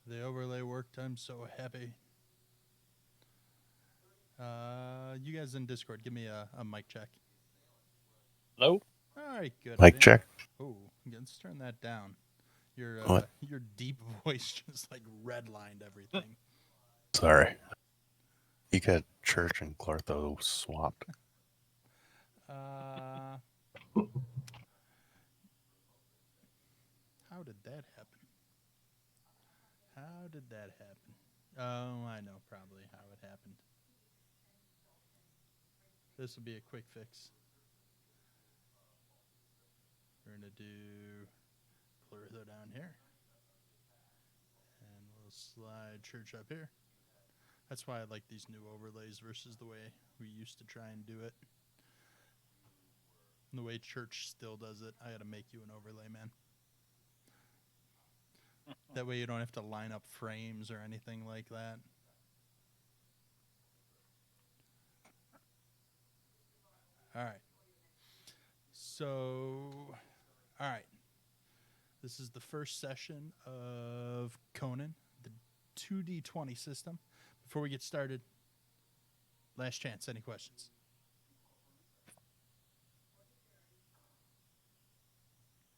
The overlay worked. I'm so happy. You guys in Discord, give me a mic check. Hello? All right, good. I Mic didn't. check. Oh, let's turn that down. Your What? your deep voice just like redlined everything. Sorry. You got Church and Clortho swapped. Uh, how did that happen? How did that happen? Oh, I know probably how it happened. This will be a quick fix. We're gonna do Clortho down here, and we'll slide Church up here. That's why I like these new overlays versus the way we used to try and do it. And the way Church still does it, I gotta make you an overlay, man. That way you don't have to line up frames or anything like that. All right. So, all right. This is the first session of Conan, the 2D20 system. Before we get started, last chance. Any questions?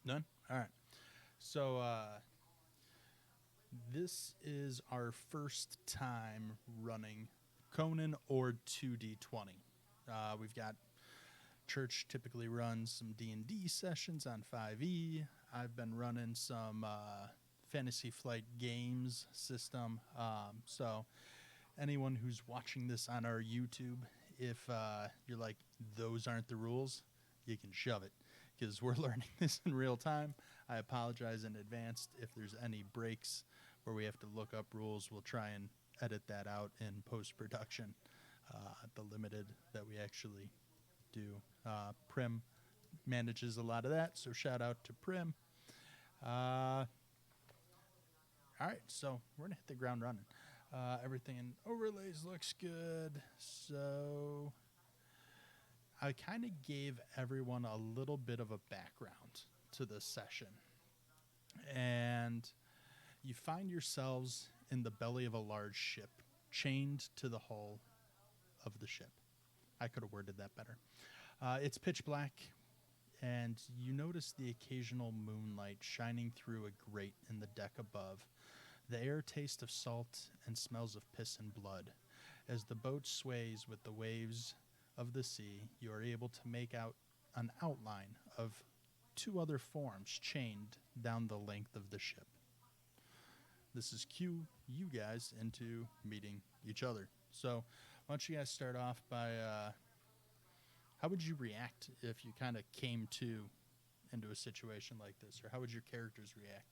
None? All right. So, this is our first time running Conan or 2D20. We've got Church typically runs some D&D sessions on 5e. I've been running some Fantasy Flight Games system. So anyone who's watching this on our YouTube, if you're like, those aren't the rules, you can shove it because we're learning this in real time. I apologize in advance if there's any breaks where we have to look up rules. We'll try and edit that out in post-production, the limited that we actually do. Prim manages a lot of that, so shout out to Prim. All right, so we're going to hit the ground running. Everything in overlays looks good. So I kind of gave everyone a little bit of a background to this session. And you find yourselves in the belly of a large ship, chained to the hull of the ship. I could have worded that better. It's pitch black, and you notice the occasional moonlight shining through a grate in the deck above. The air tastes of salt and smells of piss and blood. As the boat sways with the waves of the sea, you are able to make out an outline of two other forms chained down the length of the ship. This is cue you guys into meeting each other. So, why don't you guys start off by how would you react if you kind of came to into a situation like this, or how would your characters react?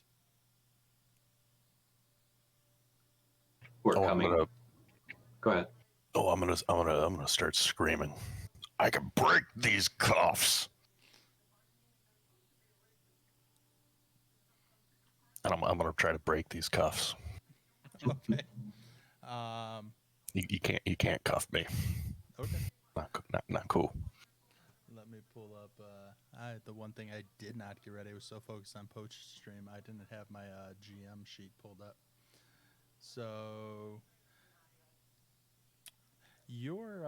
We're Oh, coming. Go ahead. I'm gonna start screaming. I can break these cuffs. And I'm gonna try to break these cuffs. Okay. Um, You can't cuff me. okay. Not cool. Let me pull up. The one thing I did not get ready, I was so focused on post stream, I didn't have my GM sheet pulled up. So we're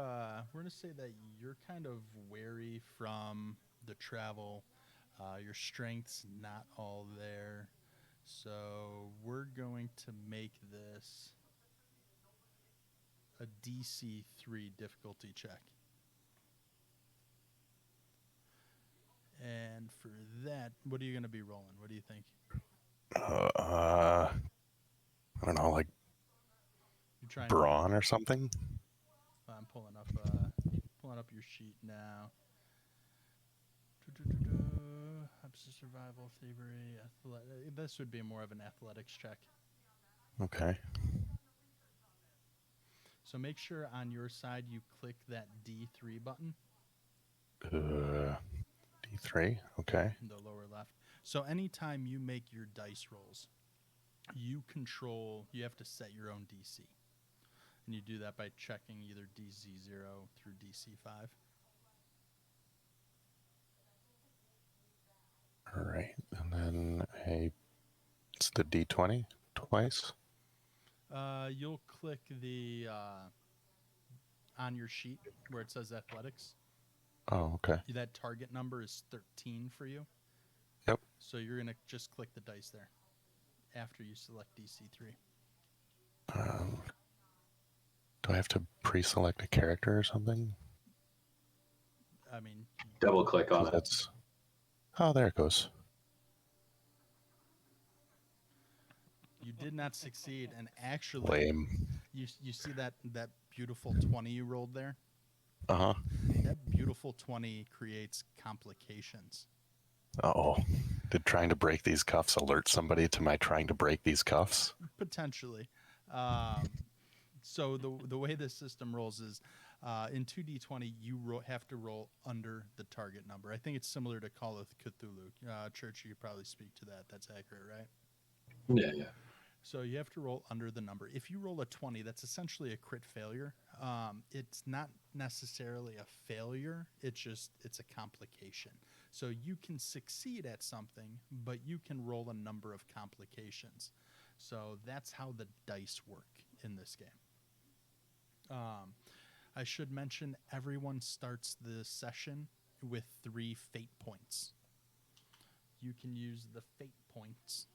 gonna say that you're kind of wary from the travel. Your strength's not all there, so we're going to make this a DC 3 difficulty check. And for that, what are you going to be rolling? What do you think? I don't know, like You're trying. brawn or something. I'm pulling up your sheet now. Survival, thievery, this would be more of an athletics check. Okay. So make sure on your side you click that D3 button D3. Okay. in the lower left. So anytime you make your dice rolls, you have to set your own DC. And you do that by checking either DC0 through DC5. All right. And then it's the D20 twice. You'll click the on your sheet where it says athletics. Oh, okay. That target number is 13 for you. Yep. So you're gonna just click the dice there after you select DC3. Do I have to pre-select a character or something? I mean, Double click on 'Cause it. that's. Oh, there it goes. you did not succeed, and actually, Lame. you see that beautiful 20 you rolled there. Uh huh. That beautiful 20 creates complications. Oh. Did trying to break these cuffs alert somebody to my trying to break these cuffs? Potentially. So the way this system rolls is in 2d20 you have to roll under the target number. I think it's similar to Call of Cthulhu. Church, you could probably speak to that. That's accurate, right? Yeah. So you have to roll under the number. If you roll a 20, that's essentially a crit failure. It's not necessarily a failure. It's a complication. So you can succeed at something, but you can roll a number of complications. So that's how the dice work in this game. I should mention everyone starts the session with 3 fate points. You can use the fate points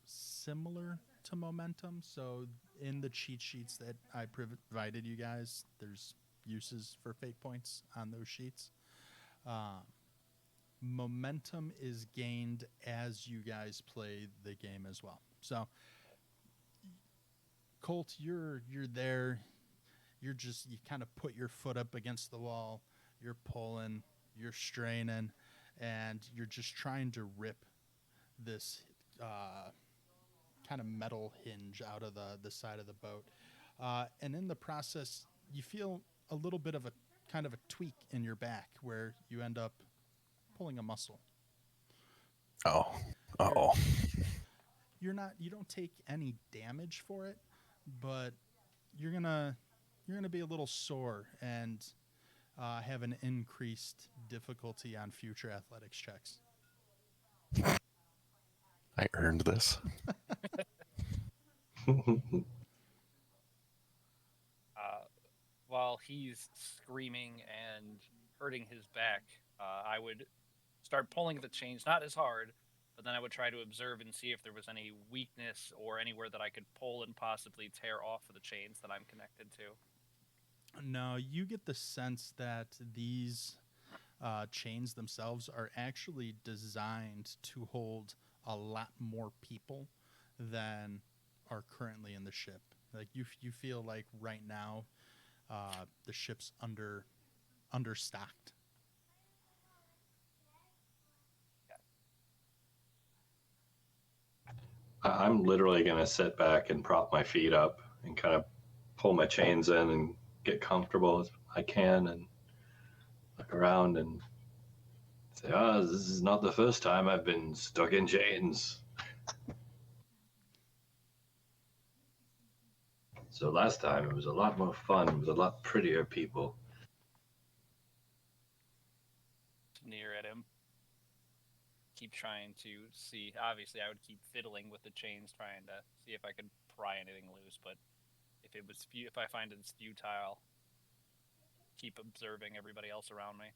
similar to momentum. So in the cheat sheets that I provided you guys, there's uses for fate points on those sheets. Momentum is gained as you guys play the game as well. So Colt, you're there. You kind of put your foot up against the wall. You're pulling, you're straining, and you're just trying to rip this kind of metal hinge out of the side of the boat. And in the process, you feel a little bit of a kind of a tweak in your back where you end up pulling a muscle. Oh. Oh. You don't take any damage for it, but you're gonna be a little sore and have an increased difficulty on future athletics checks. I earned this. While he's screaming and hurting his back, I would start pulling the chains, not as hard, but then I would try to observe and see if there was any weakness or anywhere that I could pull and possibly tear off of the chains that I'm connected to. No, you get the sense that these chains themselves are actually designed to hold a lot more people than are currently in the ship. Like you feel like right now the ship's understocked. I'm literally going to sit back and prop my feet up and kind of pull my chains in and get comfortable as I can and look around and say, oh, this is not the first time I've been stuck in chains. So last time it was a lot more fun. It was a lot prettier people. Sneer at him. Keep trying to see. Obviously, I would keep fiddling with the chains, trying to see if I could pry anything loose. But if I find it's futile, keep observing everybody else around me.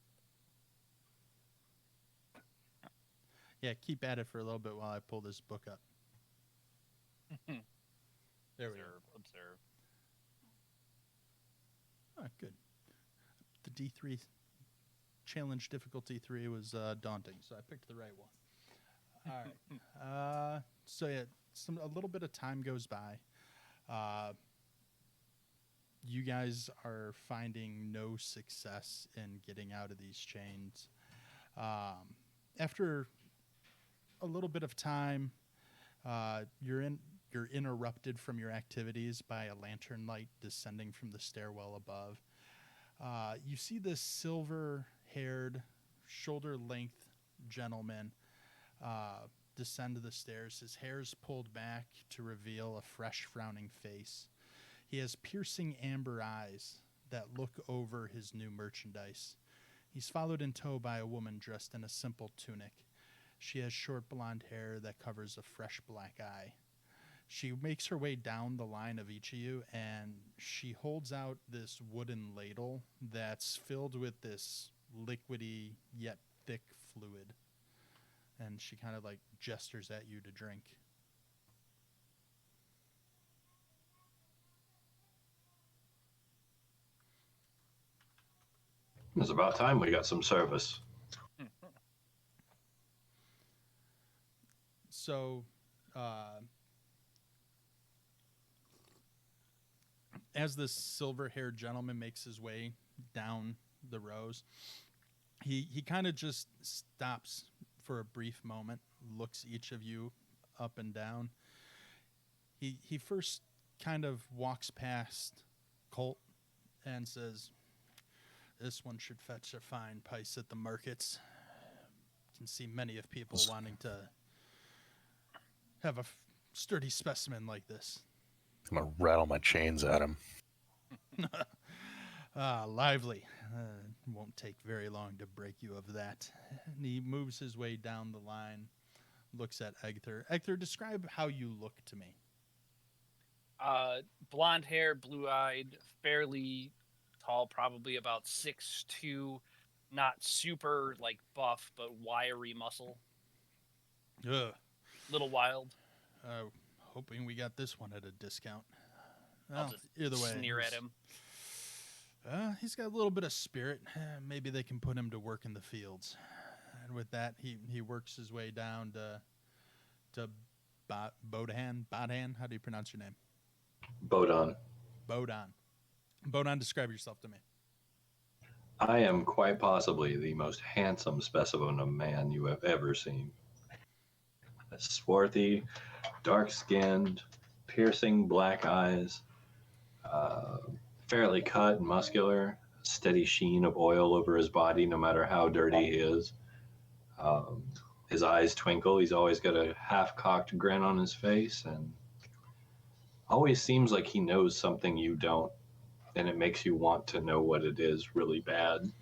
Yeah, keep at it for a little bit while I pull this book up. There we go. Observe. Oh, good. The D3 challenge difficulty 3 was daunting, so I picked the right one. All right. So yeah, a little bit of time goes by. You guys are finding no success in getting out of these chains. After a little bit of time, you're interrupted from your activities by a lantern light descending from the stairwell above. You see this silver-haired, shoulder-length gentleman descend the stairs. His hair's pulled back to reveal a fresh, frowning face. He has piercing amber eyes that look over his new merchandise. He's followed in tow by a woman dressed in a simple tunic. She has short blonde hair that covers a fresh black eye. She makes her way down the line of each of you, and she holds out this wooden ladle that's filled with this liquidy yet thick fluid. And she kind of like gestures at you to drink. It's about time we got some service. So, as this silver-haired gentleman makes his way down the rows, he kind of just stops for a brief moment, looks each of you up and down. He first kind of walks past Colt and says, "This one should fetch a fine price at the markets. Can see many of people wanting to have a sturdy specimen like this." I'm gonna rattle my chains at him. Lively. Won't take very long to break you of that. And he moves his way down the line, looks at Egther. Egther, describe how you look to me. Blonde hair, blue-eyed, fairly tall, probably about 6'2", not super like buff, but wiry muscle. Ugh. Little wild. Hoping we got this one at a discount. I'll Well, just either way, sneer at him. He's got a little bit of spirit. Maybe they can put him to work in the fields. And with that, he works his way down to Bodan. Bodan, how do you pronounce your name? Bodon. Bodan, describe yourself to me. I am quite possibly the most handsome specimen of man you have ever seen. Swarthy, dark-skinned, piercing black eyes, fairly cut and muscular, steady sheen of oil over his body no matter how dirty he is. His eyes twinkle. He's always got a half-cocked grin on his face and always seems like he knows something you don't, and it makes you want to know what it is really bad.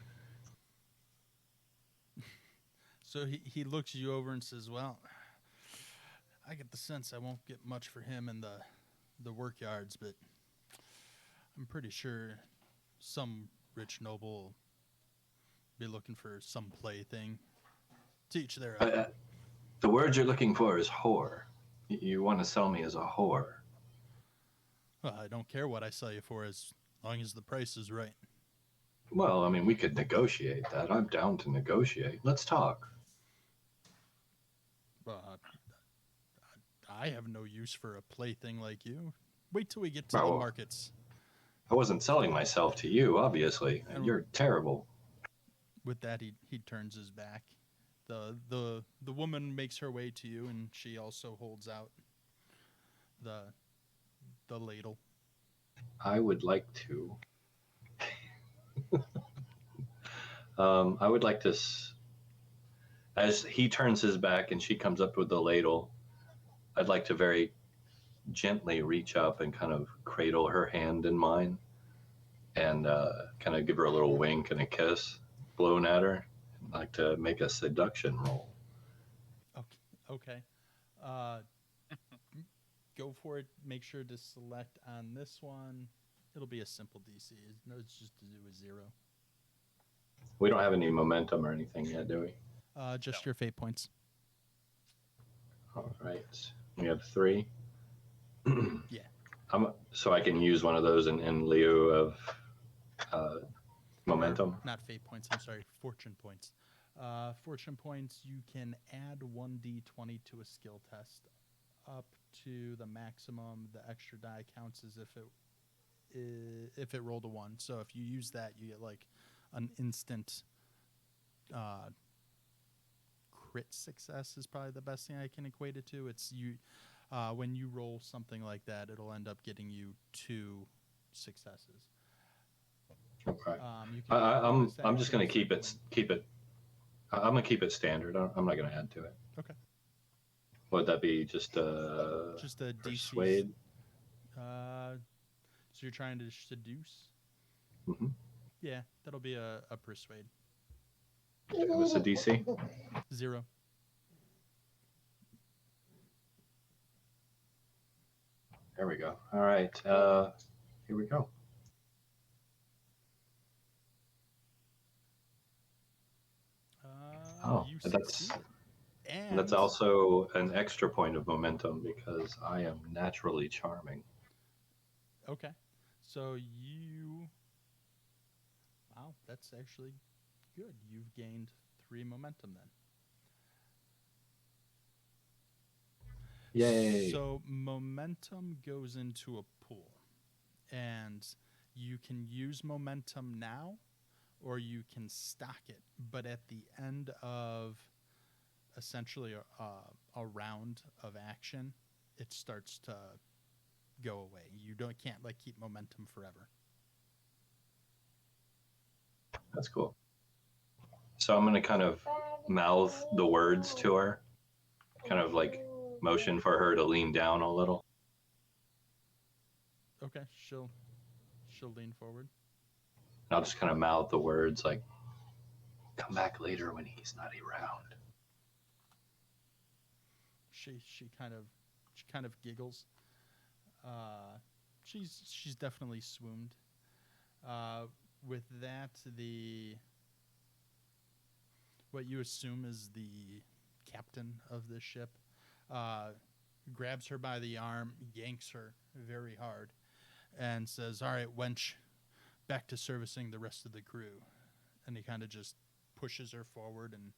So he looks you over and says, "Well, I get the sense I won't get much for him in the work yards, but I'm pretty sure some rich noble will be looking for some plaything. Teach their own." The word you're looking for is whore. You want to sell me as a whore. Well, I don't care what I sell you for as long as the price is right. Well, I mean, we could negotiate that. I'm down to negotiate. Let's talk. I have no use for a plaything like you. Wait till we get to the markets. I wasn't selling myself to you, obviously. And you're terrible. With that, he turns his back. The woman makes her way to you, and she also holds out the ladle. I would like to. I would like to. As he turns his back and she comes up with the ladle, I'd like to very gently reach up and kind of cradle her hand in mine and kind of give her a little wink and a kiss blown at her. I'd like to make a seduction roll. Okay. Go for it. Make sure to select on this one. It'll be a simple DC. No, it's just to do a 0. We don't have any momentum or anything yet, do we? Just your fate points. All right. We have 3. Yeah. So I can use one of those in lieu of momentum? Not fate points. I'm sorry. Fortune points. Fortune points, you can add 1d20 to a skill test up to the maximum. The extra die counts as if it rolled a 1. So if you use that, you get like an instant crit success is probably the best thing I can equate it to. It's you when you roll something like that, it'll end up getting you 2 successes. Okay. I'm just going to keep it. I'm going to keep it standard. I'm not going to add to it. Okay. Would that be just a persuade? So you're trying to seduce? Mm-hmm. Yeah, that'll be a persuade. What's the DC? 0. There we go. All right. Here we go. Oh, You that's succeeded. that's And also an extra point of momentum because I am naturally charming. okay, so you. Wow, that's actually good. You've gained 3 momentum then. Yay! So momentum goes into a pool, and you can use momentum now, or you can stock it. But at the end of essentially a round of action, it starts to go away. You don't can't like keep momentum forever. That's cool. So I'm gonna kind of mouth the words to her, kind of like motion for her to lean down a little. Okay, she'll lean forward. And I'll just kind of mouth the words like, "Come back later when he's not around." She kind of giggles. Uh, she's definitely swooned. With that, the what you assume is the captain of the ship uh, grabs her by the arm, yanks her very hard, and says, "All right, wench, back to servicing the rest of the crew." And he kind of just pushes her forward, and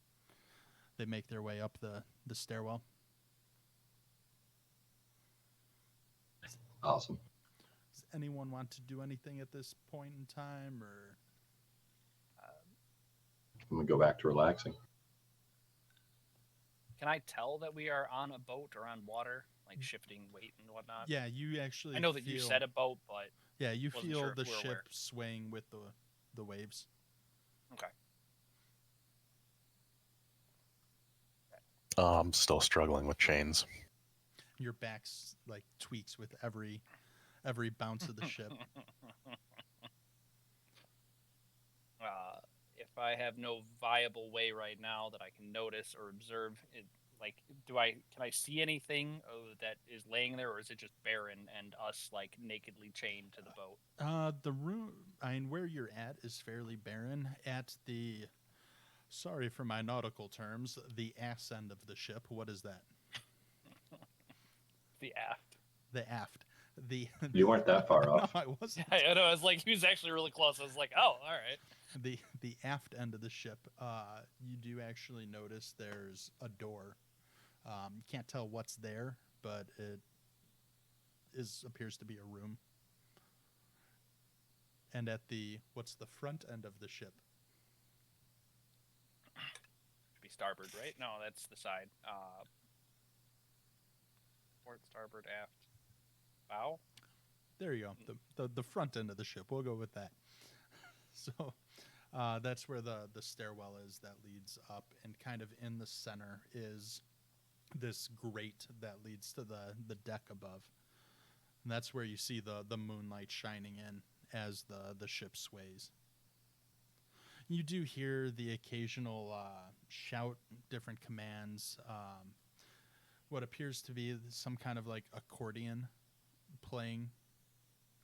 they make their way up the stairwell. Awesome. Does anyone want to do anything at this point in time, or I'm gonna go back to relaxing. Can I tell that we are on a boat or on water, like shifting weight and whatnot? yeah, you actually I know that feel you said a boat, but yeah, you wasn't feel sure if the we were ship aware. swaying with the waves. Okay. I'm still struggling with chains. Your back's like tweaks with every bounce of the ship. uh, if I have no viable way right now that I can notice or observe, it, like, can I see anything that is laying there, or is it just barren and us like nakedly chained to the boat? The room, I mean, where you're at is fairly barren. At the, sorry for my nautical terms, the ass end of the ship. What is that? The aft. The aft. The You weren't that far no, off. I wasn't. I know. I was like, he was actually really close. I was like, oh, all right. The aft end of the ship. You do actually notice there's a door. You can't tell what's there, but it appears to be a room. And at the what's the front end of the ship? Should be starboard, right? No, that's the side. Port, starboard, aft, bow. There you go. The front end of the ship. We'll go with that. So that's where the stairwell is that leads up, and kind of in the center is this grate that leads to the deck above, and that's where you see the moonlight shining in as the ship sways. You do hear the occasional shout, different commands. What appears to be some kind of like accordion playing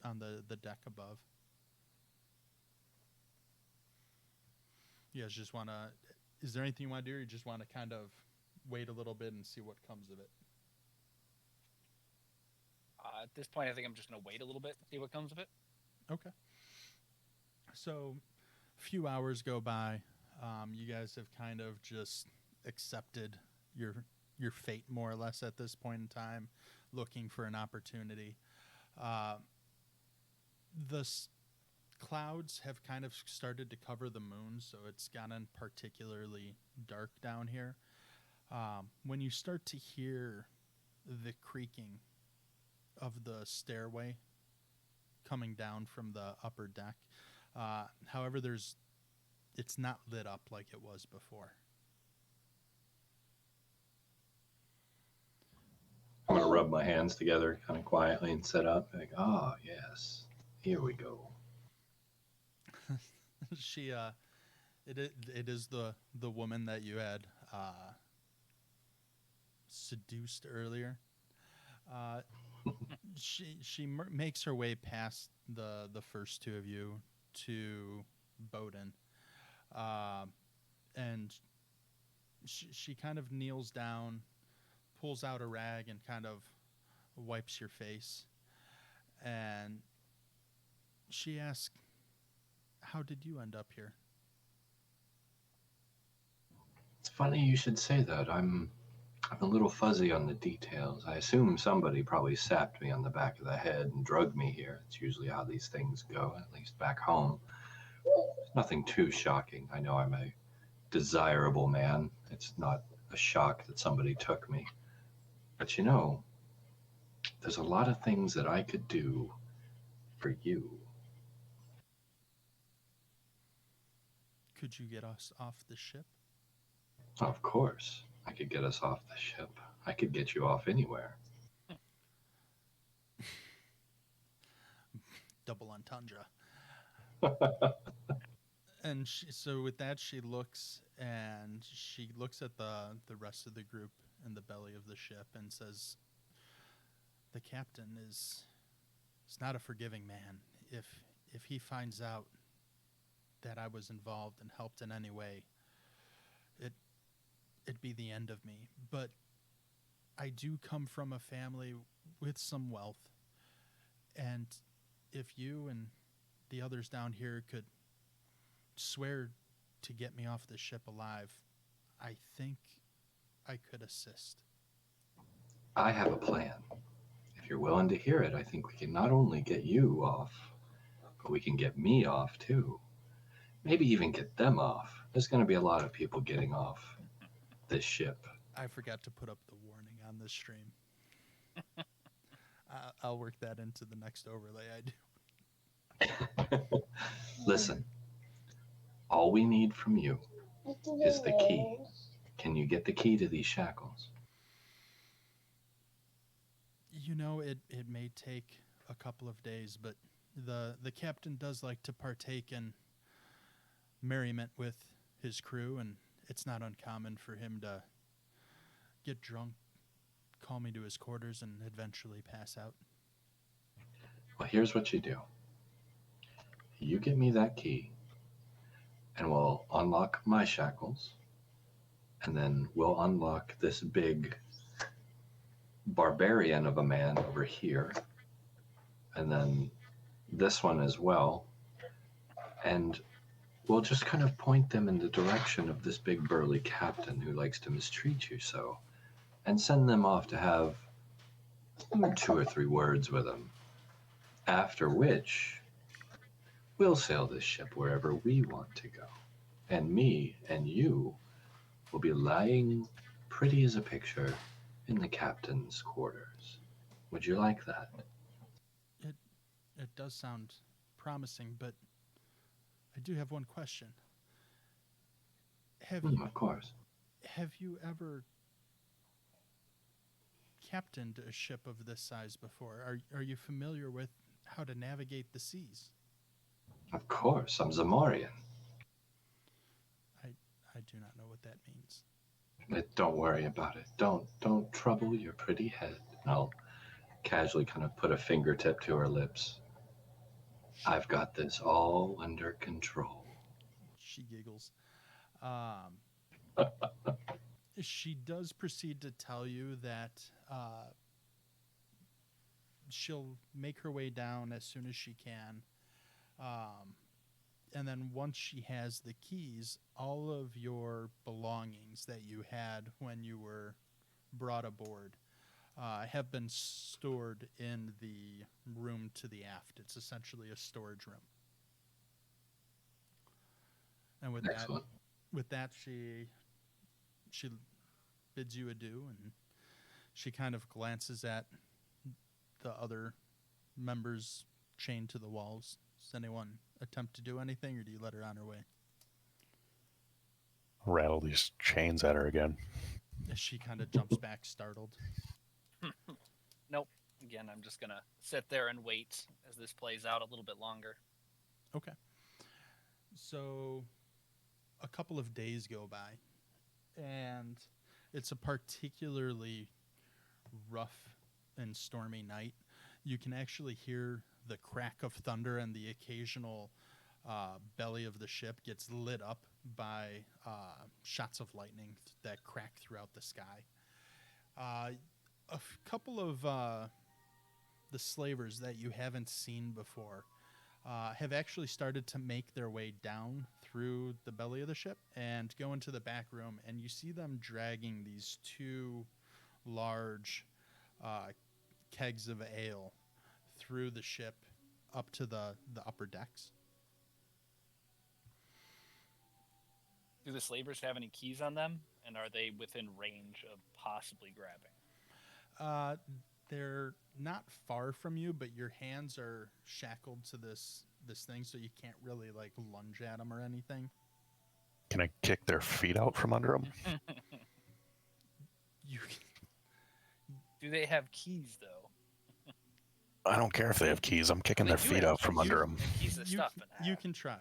on the deck above. You guys just want to. Is there anything you want to do, or you just want to kind of wait a little bit and see what comes of it? At this point, I think I'm just gonna wait a little bit, see what comes of it. Okay. So, a few hours go by. You guys have kind of just accepted your fate more or less at this point in time, looking for an opportunity. Uh, the clouds have kind of started to cover the moon, so it's gotten particularly dark down here. When you start to hear the creaking of the stairway coming down from the upper deck, however, it's not lit up like it was before. I'm gonna rub my hands together kind of quietly and sit up. Like, ah, yes, here we go. She it is the woman that you had seduced earlier. She makes her way past the first two of you to Bowden, uh, and she kind of kneels down, pulls out a rag, and kind of wipes your face, and she asks, "How did you end up here?" It's funny you should say that. I'm a little fuzzy on the details. I assume somebody probably sapped me on the back of the head and drugged me here. It's usually how these things go, at least back home. Nothing too shocking. I know I'm a desirable man. It's not a shock that somebody took me. But you know, there's a lot of things that I could do for you. Could you get us off the ship? Of course, I could get us off the ship. I could get you off anywhere. Double entendre. And so with that, she looks at the rest of the group in the belly of the ship and says, "The captain is not a forgiving man. If he finds out that I was involved and helped in any way, it it'd be the end of me. But I do come from a family with some wealth, and if you and the others down here could swear to get me off the ship alive, I think I could assist." I have a plan. If you're willing to hear it, I think we can not only get you off, but we can get me off too. Maybe even get them off. There's going to be a lot of people getting off this ship. I forgot to put up the warning on this stream. I'll work that into the next overlay I do. Listen, all we need from you is the key. Can you get the key to these shackles? You know, it may take a couple of days, but the captain does like to partake in merriment with his crew, and it's not uncommon for him to get drunk, call me to his quarters, and eventually pass out. Well, here's what you do. You get me that key, and we'll unlock my shackles, and then we'll unlock this big barbarian of a man over here, and then this one as well, and we'll just kind of point them in the direction of this big burly captain who likes to mistreat you so, and send them off to have 2 or 3 words with him. After which, we'll sail this ship wherever we want to go, and me and you will be lying pretty as a picture in the captain's quarters. Would you like that? It it does sound promising, but I do have one question. Have you Of course. have you ever captained a ship of this size before? Are you familiar with how to navigate the seas? Of course, I'm Zamorian. I do not know what that means. Don't worry about it. Don't trouble your pretty head. And I'll casually kind of put a fingertip to her lips. I've got this all under control. She giggles. Um, she does proceed to tell you that she'll make her way down as soon as she can. Um, and then once she has the keys, all of your belongings that you had when you were brought aboard have been stored in the room to the aft. It's essentially a storage room. And Excellent. with that, she bids you adieu, and she kind of glances at the other members chained to the walls. Does anyone attempt to do anything, or do you let her on her way? Rattle these chains at her again. She kind of jumps back, startled. Nope. Again, I'm just gonna sit there and wait as this plays out a little bit longer. Okay. So a couple of days go by, and it's a particularly rough and stormy night, you can actually hear the crack of thunder, and the occasional belly of the ship gets lit up by shots of lightning that crack throughout the sky. Couple of the slavers that you haven't seen before have actually started to make their way down through the belly of the ship and go into the back room, and you see them dragging these two large kegs of ale through the ship up to the upper decks. Do the slavers have any keys on them, and are they within range of possibly grabbing? They're not far from you, but your hands are shackled to this thing, so you can't really like lunge at them or anything. Can I kick their feet out from under them? You Do they have keys though? I don't care if they have keys. I'm kicking They their do feet have out from keys. under them. And keys to stuff and you have. can try.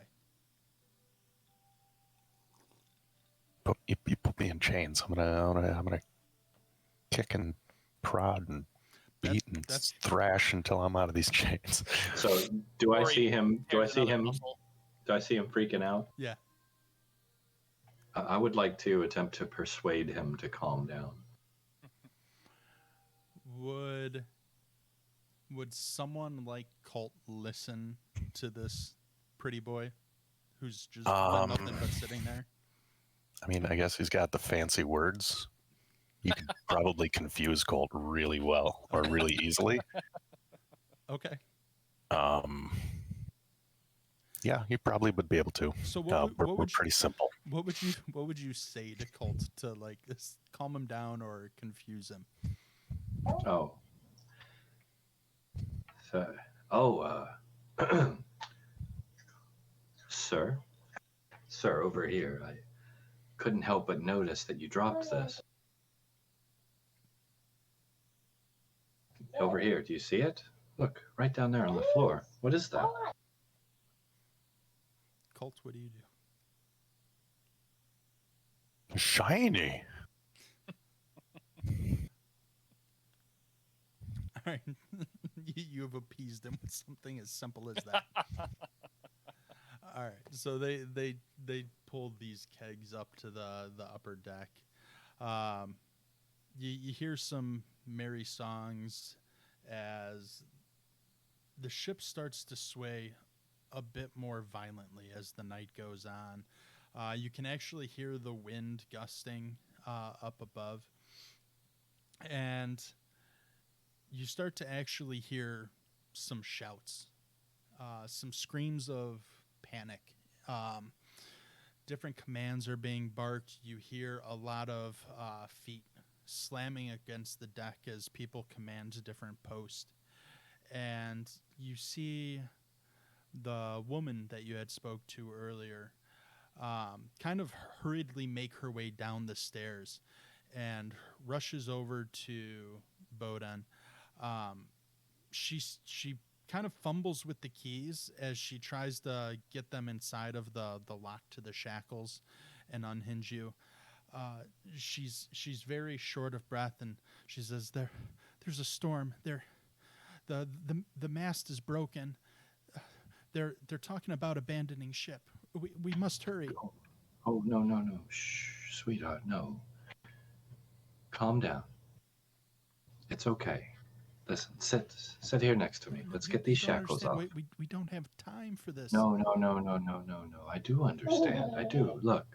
You put me in chains. I'm gonna kick and prod and beat and thrash until I'm out of these chains. So do I Or see he him? Do I tears see another him? muscle. Do I see him freaking out? Yeah. I would like to attempt to persuade him to calm down. Would someone like Colt listen to this pretty boy who's just done nothing but sitting there? I mean, I guess he's got the fancy words. You could probably confuse Colt really well or really easily. Okay. Yeah, you probably would be able to. So we're pretty simple. What would you say to Colt to like this, calm him down or confuse him? Oh. So, sir, over here. I couldn't help but notice that you dropped this. Over here, do you see it? Look, right down there on the floor. What is that? Colt, what do you do? Shiny. All right. You have appeased him with something as simple as that. All right. So they pulled these kegs up to the upper deck. You hear some merry songs as the ship starts to sway a bit more violently as the night goes on. You can actually hear the wind gusting up above, and you start to actually hear some shouts, some screams of panic. Different commands are being barked. You hear a lot of feet slamming against the deck as people command different posts. And you see the woman that you had spoke to earlier kind of hurriedly make her way down the stairs and rushes over to Boden. She kind of fumbles with the keys as she tries to get them inside of the lock to the shackles and unhinge you. She's very short of breath, and she says, "There's a storm. The mast is broken. They're talking about abandoning ship. We must hurry." Oh, no. Shh, sweetheart, no. Calm down. It's okay. Listen, sit here next to me. Let's get these shackles off. We don't have time for this. No. I do understand. I do. Look,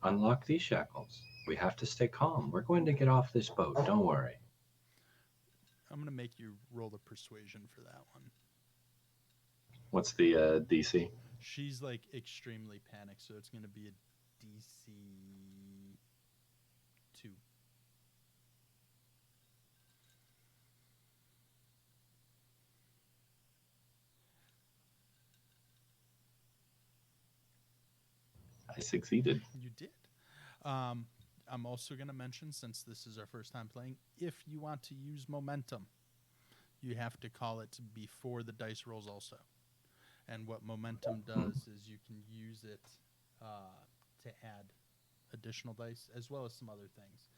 unlock these shackles. We have to stay calm. We're going to get off this boat. Don't worry. I'm going to make you roll the persuasion for that one. What's the DC? She's like extremely panicked, so it's going to be a DC 2. I succeeded. You did. I'm also going to mention, since this is our first time playing, if you want to use momentum, you have to call it before the dice rolls also. And what momentum does is you can use it to add additional dice as well as some other things.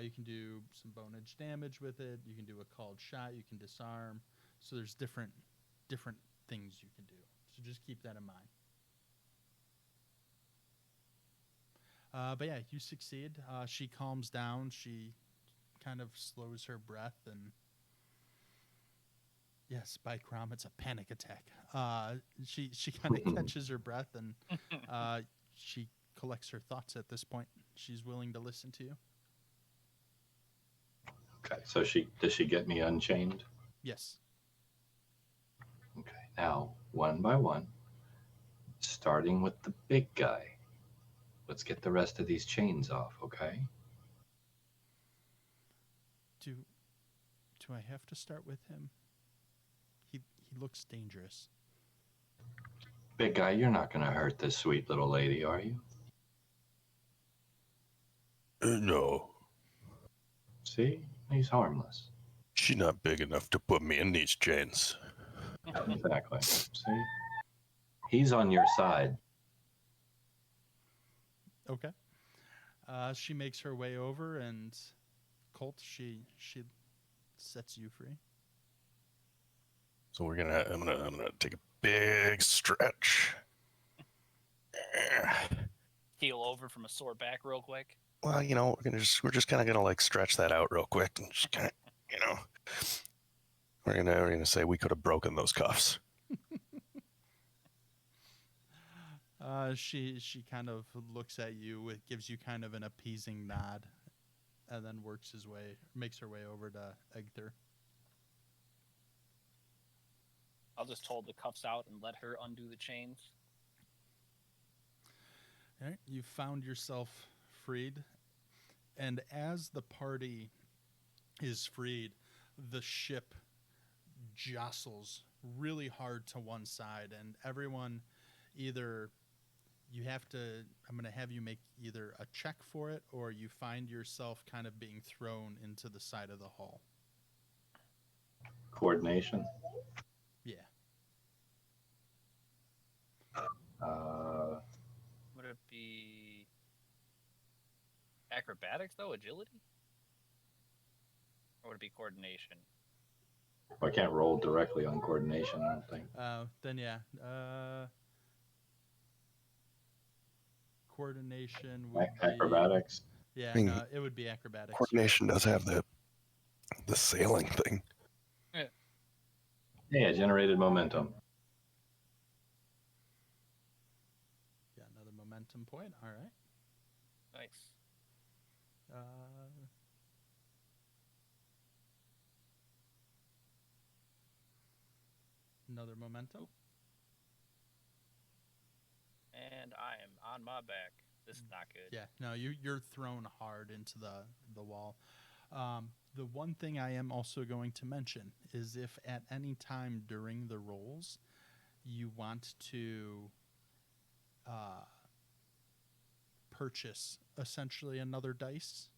You can do some bonus damage with it. You can do a called shot. You can disarm. So there's different things you can do. So just keep that in mind. But yeah, you succeed. She calms down. She kind of slows her breath, and yes, by Crom, it's a panic attack. She kind of catches her breath, and she collects her thoughts at this point. She's willing to listen to you. Okay, so does she get me unchained? Yes. Okay, now one by one, starting with the big guy. Let's get the rest of these chains off, okay? Do I have to start with him? He looks dangerous. Big guy, you're not going to hurt this sweet little lady, are you? No. See? He's harmless. She's not big enough to put me in these chains. Exactly. See? He's on your side. Okay. She makes her way over, and Colt, she sets you free. So I'm gonna take a big stretch. Keel over from a sore back real quick. Well, we're just kind of gonna like stretch that out real quick and just kind of, we're gonna say we could have broken those cuffs. She kind of looks at you. It gives you kind of an appeasing nod, and then makes her way over to Egther. I'll just hold the cuffs out and let her undo the chains. All right, you found yourself freed, and as the party is freed, the ship jostles really hard to one side, and everyone I'm going to have you make either a check for it, or you find yourself kind of being thrown into the side of the hull. Coordination. Yeah. Would it be acrobatics, though? Agility? Or would it be coordination? I can't roll directly on coordination, I don't think. Then, yeah. Coordination would acrobatics. Be... Yeah, no, it would be acrobatics. Coordination does have the sailing thing. Yeah, generated momentum. Yeah, another momentum point. All right. Nice. Another momentum. And I am on my back. This is not good. Yeah, no, you're thrown hard into the wall. The one thing I am also going to mention is if at any time during the rolls you want to purchase essentially another dice,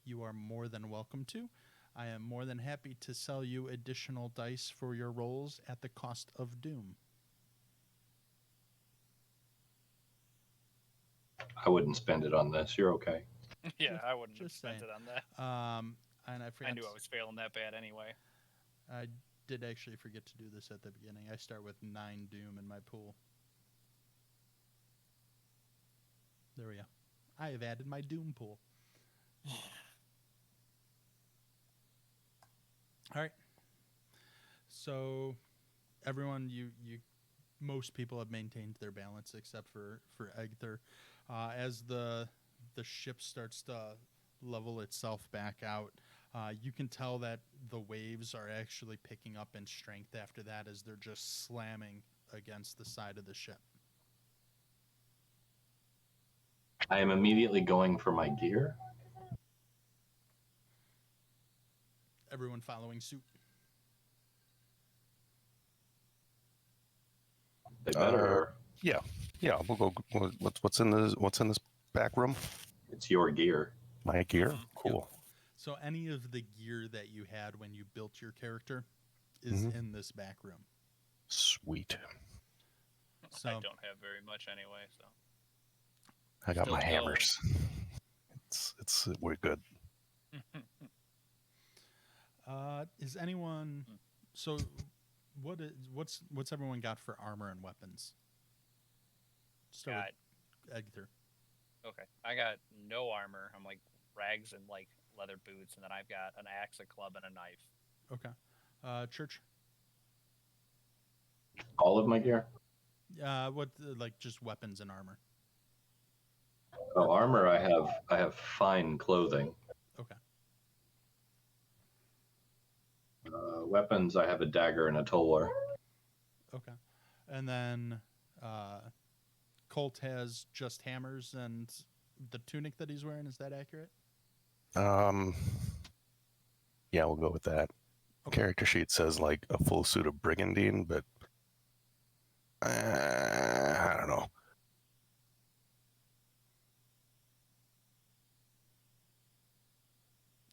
you are more than welcome to. I am more than happy to sell you additional dice for your rolls at the cost of doom. I wouldn't spend it on this. You're okay. Yeah, I wouldn't have spent it on that. And I knew I was failing that bad anyway. I did actually forget to do this at the beginning. I start with 9 doom in my pool. There we go. I have added my doom pool. All right. So everyone, most people have maintained their balance except for Egther. As the ship starts to level itself back out, you can tell that the waves are actually picking up in strength after that as they're just slamming against the side of the ship. I am immediately going for my gear. Everyone following suit. They better. Yeah. We'll go. What's in this back room? It's your gear. My gear. Cool. Yep. So any of the gear that you had when you built your character is in this back room. Sweet. So I don't have very much anyway, so I got my hammers. We're good. Is anyone? So, what's everyone got for armor and weapons? Start with Edgar. Okay, I got no armor. I'm like rags and like leather boots, and then I've got an axe, a club, and a knife. Okay. Church. All of my gear. What like just weapons and armor? Oh, armor. I have fine clothing. Okay. Weapons. I have a dagger and a tulwar. Okay. And then Colt has just hammers and the tunic that he's wearing. Is that accurate? Yeah, we'll go with that. Okay. Character sheet says like a full suit of brigandine, but I don't know.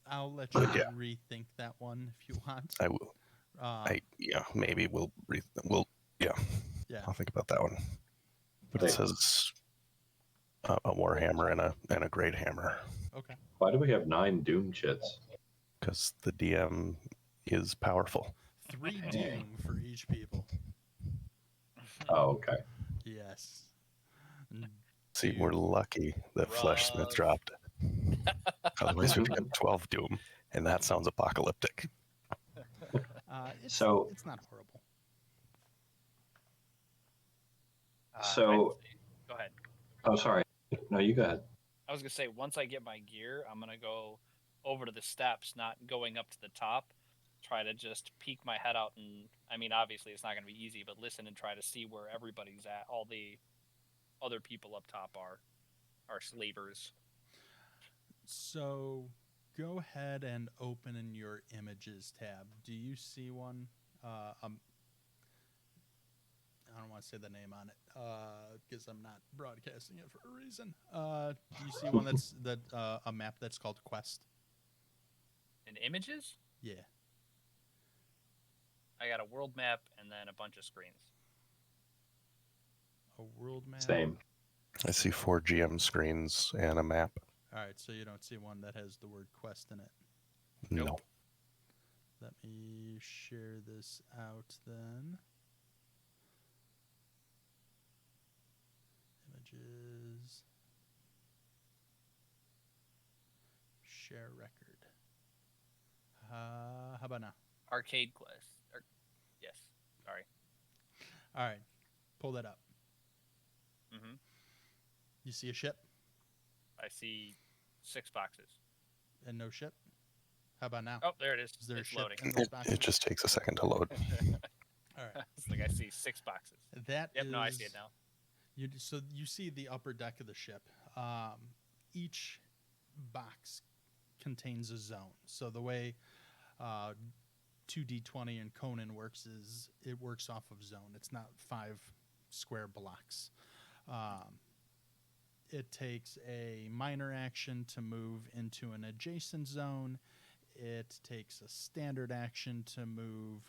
I'll let you rethink that one if you want. I will. Maybe we'll yeah. I'll think about that one. But it says a warhammer and a great hammer. Okay. Why do we have 9 doom chits? Because the DM is powerful. 3 doom for each people. Oh, okay. Yes. See, we're lucky that Fleshsmith dropped it. Otherwise, we've got 12 doom, and that sounds apocalyptic. It's not horrible. So, go ahead. Oh, sorry. No, you go ahead. I was gonna say once I get my gear, I'm gonna go over to the steps, not going up to the top. Try to just peek my head out, and I mean, obviously, it's not gonna be easy, but listen and try to see where everybody's at. All the other people up top are slavers. So, go ahead and open in your images tab. Do you see one? I don't want to say the name on it because I'm not broadcasting it for a reason. Do you see one that's a map that's called Quest? In images? Yeah. I got a world map and then a bunch of screens. A world map? Same. I see 4 GM screens and a map. All right, so you don't see one that has the word Quest in it? No. Nope. Let me share this out then. Images. Share record. How about now? Arcade Quest. Yes. Sorry. All right. Pull that up. Mm-hmm. You see a ship? I see 6 boxes. And no ship? How about now? Oh, there it is. Is there it's a ship loading. in those boxes? It just takes a second to load. All right. It's like I see 6 boxes. No, I see it now. So you see the upper deck of the ship. Each box contains a zone. So the way 2D20 and Conan works is it works off of zone. It's not 5 square blocks. It takes a minor action to move into an adjacent zone. It takes a standard action to move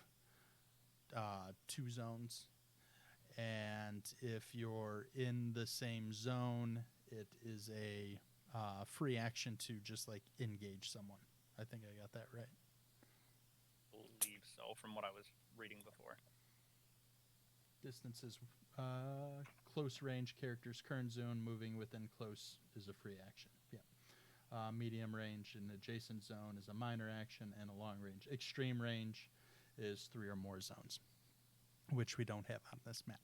2 zones. And if you're in the same zone, it is a free action to just like engage someone. I think I got that right. I believe so, from what I was reading before. Distances, close range characters, current zone, moving within close is a free action. Yeah. Medium range and adjacent zone is a minor action, and a long range. Extreme range is 3 or more zones, which we don't have on this map.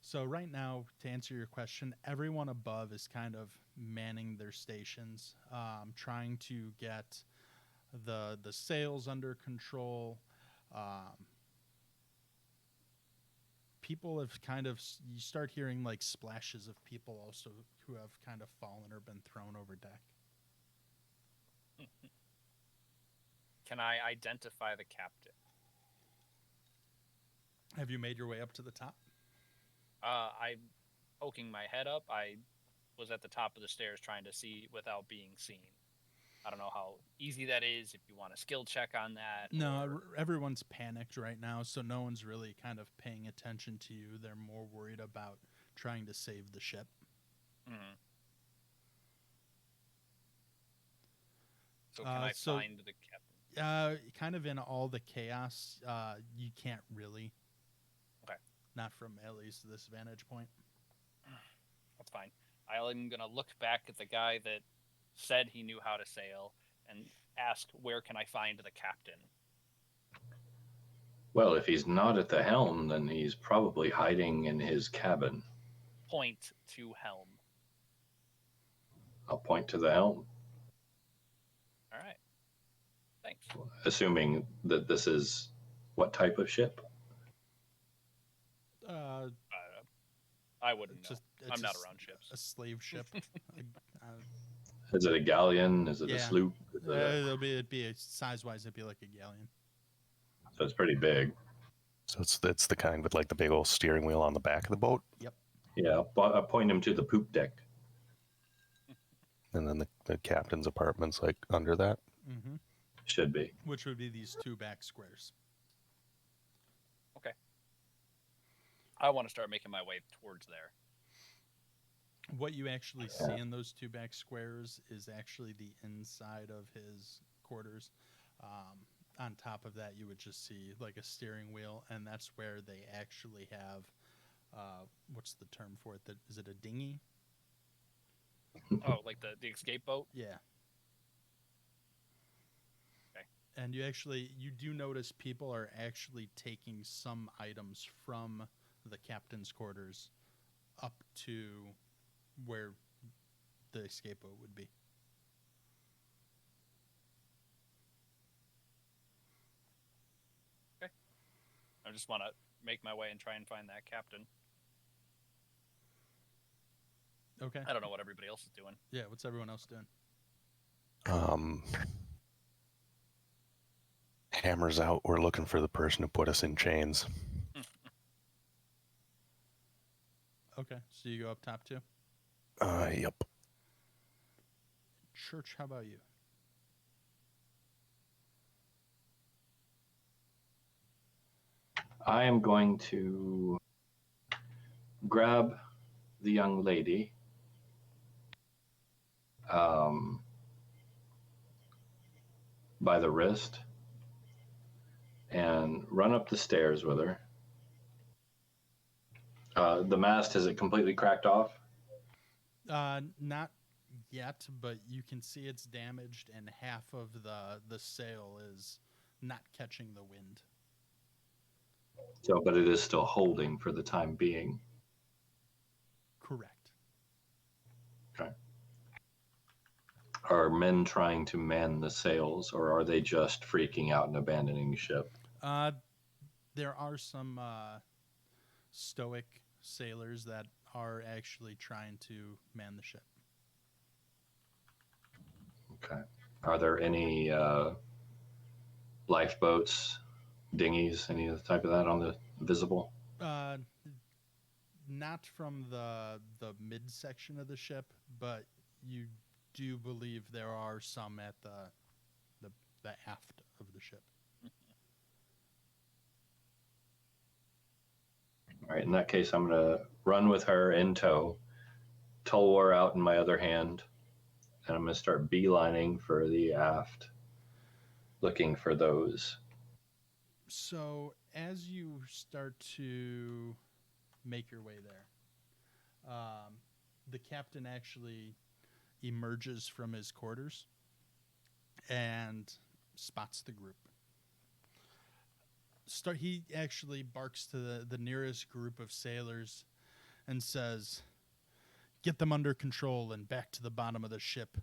So right now, to answer your question, everyone above is kind of manning their stations, trying to get the sails under control. People have kind of, you start hearing like splashes of people also who have kind of fallen or been thrown over deck. Can I identify the captain? Have you made your way up to the top? I'm poking my head up. I was at the top of the stairs trying to see without being seen. I don't know how easy that is, if you want a skill check on that. No, everyone's panicked right now, so no one's really kind of paying attention to you. They're more worried about trying to save the ship. Mm-hmm. So can I find the captain? Kind of in all the chaos, you can't really. Okay. Not from at least this vantage point. That's fine. I'm going to look back at the guy that said he knew how to sail and ask, where can I find the captain? Well, if he's not at the helm, then he's probably hiding in his cabin. Point to helm. I'll point to the helm. All right. Thanks. Assuming that this is what type of ship? I wouldn't know. I'm not around ships. A slave ship. Is it a galleon? Is it a sloop? It'd be size-wise, it'd be like a galleon. So it's pretty big. So it's the kind with like the big old steering wheel on the back of the boat? Yep. Yeah, I'll point him to the poop deck. And then the captain's apartment's like under that? Mm-hmm. Should be. Which would be these two back squares. Okay. I want to start making my way towards there. What you actually see in those two back squares is actually the inside of his quarters. On top of that, you would just see like a steering wheel, and that's where they actually have, what's the term for it? Is it a dinghy? Oh, like the escape boat? Yeah. Okay. And you do notice people are actually taking some items from the captain's quarters up to where the escape boat would be. Okay. I just want to make my way and try and find that captain. Okay. I don't know what everybody else is doing. Yeah, what's everyone else doing? Hammers out. We're looking for the person who put us in chains. Okay, so you go up top too? Yep. Church, how about you? I am going to grab the young lady, by the wrist and run up the stairs with her. The mast, is it completely cracked off? Not yet, but you can see it's damaged, and half of the sail is not catching the wind. So, but it is still holding for the time being. Correct. Okay. Are men trying to man the sails, or are they just freaking out and abandoning ship? There are some stoic sailors that are actually trying to man the ship. Okay. Are there any lifeboats, dinghies, any of the type of that on the visible? Not from the midsection of the ship, but you do believe there are some at the aft of the ship. All right, in that case, I'm going to run with her in tow, tulwar out in my other hand, and I'm going to start beelining for the aft, looking for those. So as you start to make your way there, the captain actually emerges from his quarters and spots the group. He actually barks to the nearest group of sailors and says, "Get them under control and back to the bottom of the ship.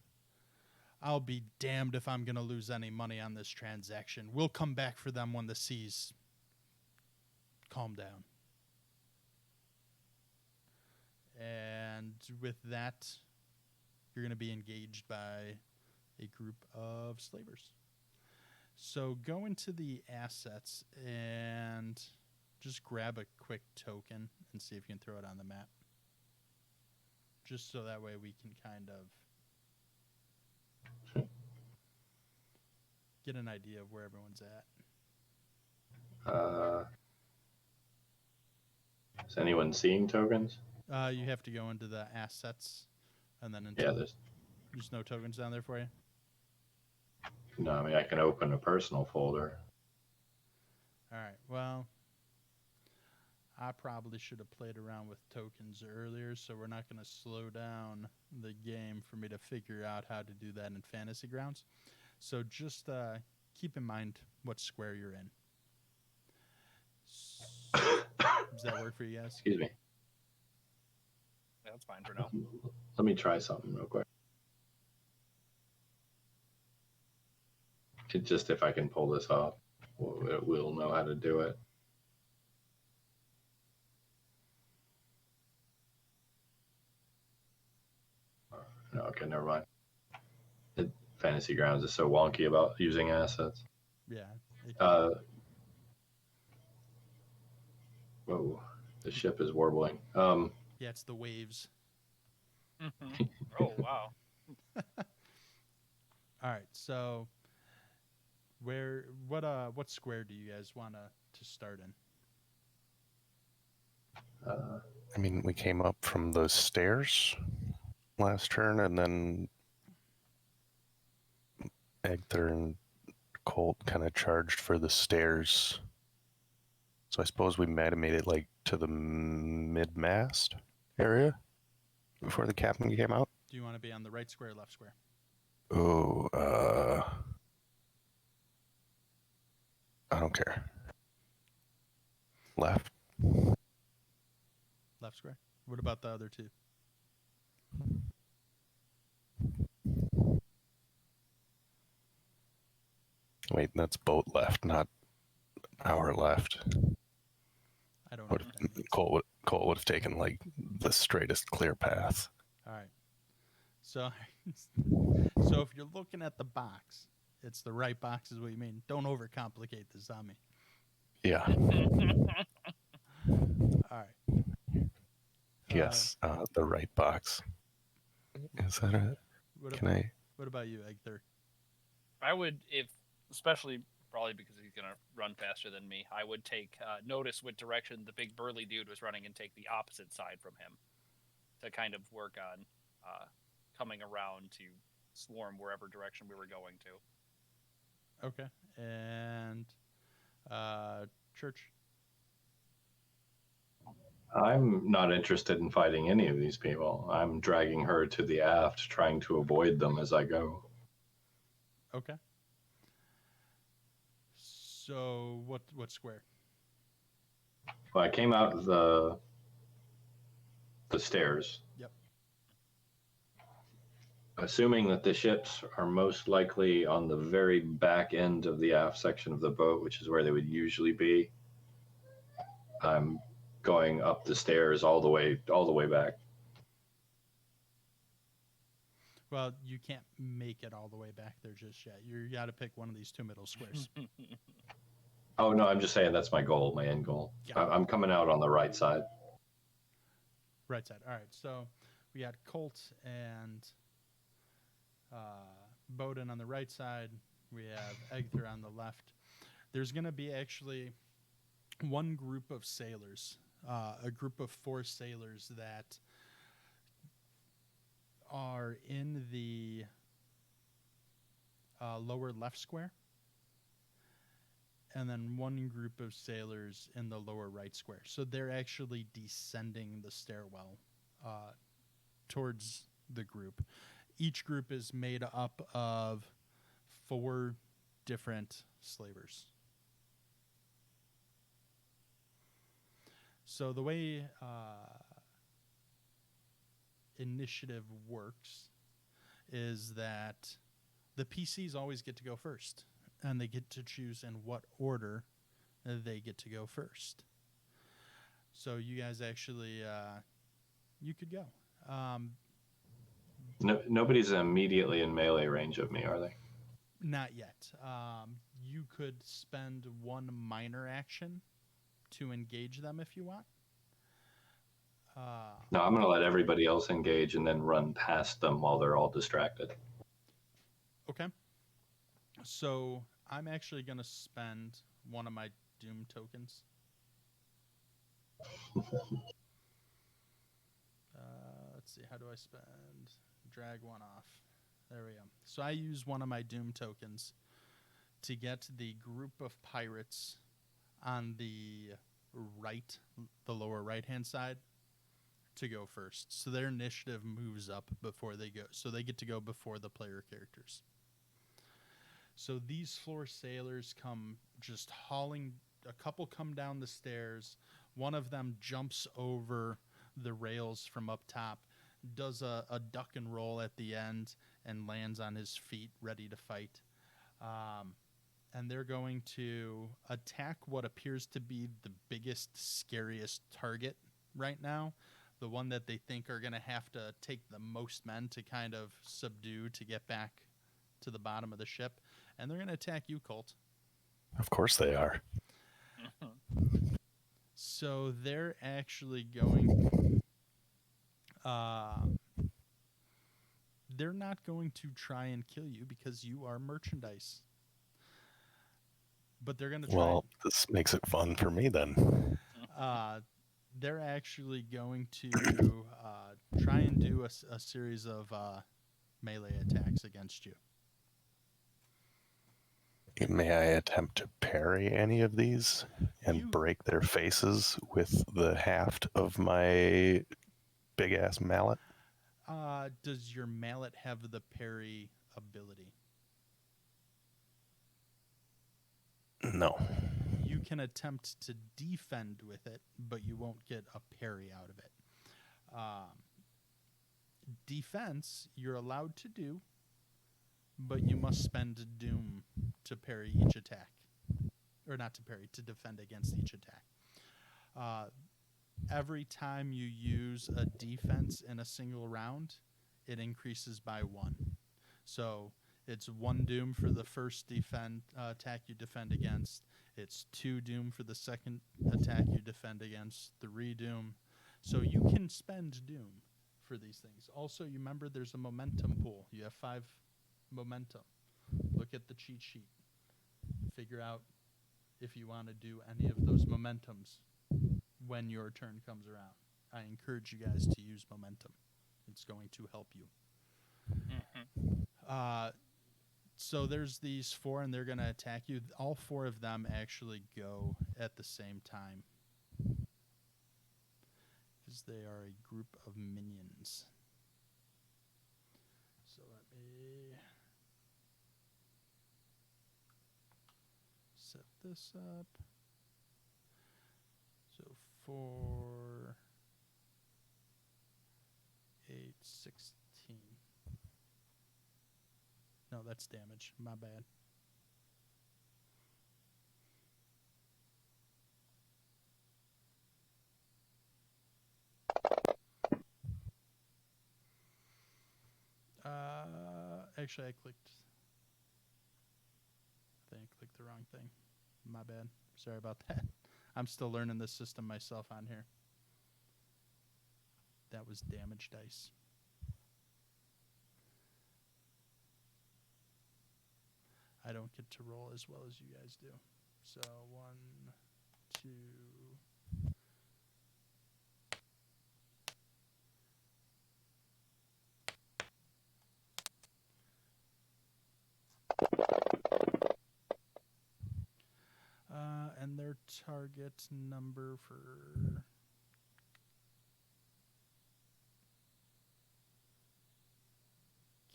I'll be damned if I'm going to lose any money on this transaction. We'll come back for them when the seas calm down." And with that, you're going to be engaged by a group of slavers. So go into the assets and just grab a quick token and see if you can throw it on the map. Just so that way we can kind of get an idea of where everyone's at. Is anyone seeing tokens? You have to go into the assets and then into... Yeah, there's no tokens down there for you? No, I mean, I can open a personal folder. All right. Well, I probably should have played around with tokens earlier, so we're not going to slow down the game for me to figure out how to do that in Fantasy Grounds. So just keep in mind what square you're in. Does that work for you guys? Excuse me. Yeah, that's fine for now. Let me try something real quick. Just if I can pull this off, we'll know how to do it. No, okay, never mind. Fantasy Grounds is so wonky about using assets. Yeah. Whoa, the ship is warbling. Yeah, it's the waves. Oh, wow. All right, so what square do you guys want to start in? I mean, we came up from those stairs last turn, and then Egther and Colt kind of charged for the stairs. So I suppose we might have made it like to the mid-mast area before the captain came out. Do you want to be on the right square or left square? Oh, I don't care. Left. Left square? What about the other two? Wait, that's boat left, not our left. I don't know. Colt would have taken like the straightest clear path. All right. So if you're looking at the box, it's the right box is what you mean. Don't overcomplicate this on me. Yeah. All right. Yes, the right box. Is that it? What about you, Egther? I would, especially probably because he's going to run faster than me, I would take notice what direction the big burly dude was running and take the opposite side from him to kind of work on coming around to swarm wherever direction we were going to. Okay. And Church? I'm not interested in fighting any of these people. I'm dragging her to the aft, trying to avoid them as I go. Okay. So what square? Well, I came out the stairs. Yep. Assuming that the ships are most likely on the very back end of the aft section of the boat, which is where they would usually be, I'm going up the stairs all the way back. Well, you can't make it all the way back there just yet. You got to pick one of these two middle squares. Oh, no, I'm just saying that's my goal, my end goal. Yeah. I'm coming out on the right side. Right side. All right. So we got Colt and Bowden on the right side. We have Egther on the left. There's going to be actually one group of sailors, a group of 4 sailors that are in the lower left square, and then one group of sailors in the lower right square. So they're actually descending the stairwell towards the group. Each group is made up of 4 different slavers. So the way initiative works is that the PCs always get to go first, and they get to choose in what order they get to go first. So you guys actually, you could go. Nobody's immediately in melee range of me, are they? Not yet. You could spend one minor action to engage them if you want. No, I'm going to let everybody else engage and then run past them while they're all distracted. Okay. So I'm actually going to spend one of my Doom tokens. Let's see. How do I spend? Drag one off. There we go. So I use one of my Doom tokens to get the group of pirates on the right, the lower right-hand side, to go first. So their initiative moves up before they go. So they get to go before the player characters. So these floor sailors come just hauling. A couple come down the stairs. One of them jumps over the rails from up top, does a duck and roll at the end, and lands on his feet, ready to fight. And they're going to attack what appears to be the biggest, scariest target right now, the one that they think are going to have to take the most men to kind of subdue to get back to the bottom of the ship. And they're going to attack you, Colt. Of course they are. So they're actually going... they're not going to try and kill you because you are merchandise. But they're going to try... Well, this makes it fun for me then. They're actually going to try and do a series of melee attacks against you. May I attempt to parry any of these and break their faces with the haft of my big-ass mallet? Does your mallet have the parry ability? No. You can attempt to defend with it, but you won't get a parry out of it. Defense, you're allowed to do, but you must spend Doom to parry each attack. Or not to parry, to defend against each attack. Every time you use a defense in a single round, it increases by 1. So it's 1 Doom for the first attack you defend against. It's 2 Doom for the second attack you defend against. 3 Doom. So you can spend Doom for these things. Also, you remember there's a momentum pool. You have 5 momentum. Look at the cheat sheet. Figure out if you want to do any of those momentums when your turn comes around. I encourage you guys to use momentum. It's going to help you. So there's these 4, and they're going to attack you. All 4 of them actually go at the same time, because they are a group of minions. So let me set this up. So 4, 8, 16. No, that's damage. My bad. Actually, I think I clicked the wrong thing. My bad. Sorry about that. I'm still learning this system myself on here. That was damage dice. I don't get to roll as well as you guys do. So 1, 2. And their target number for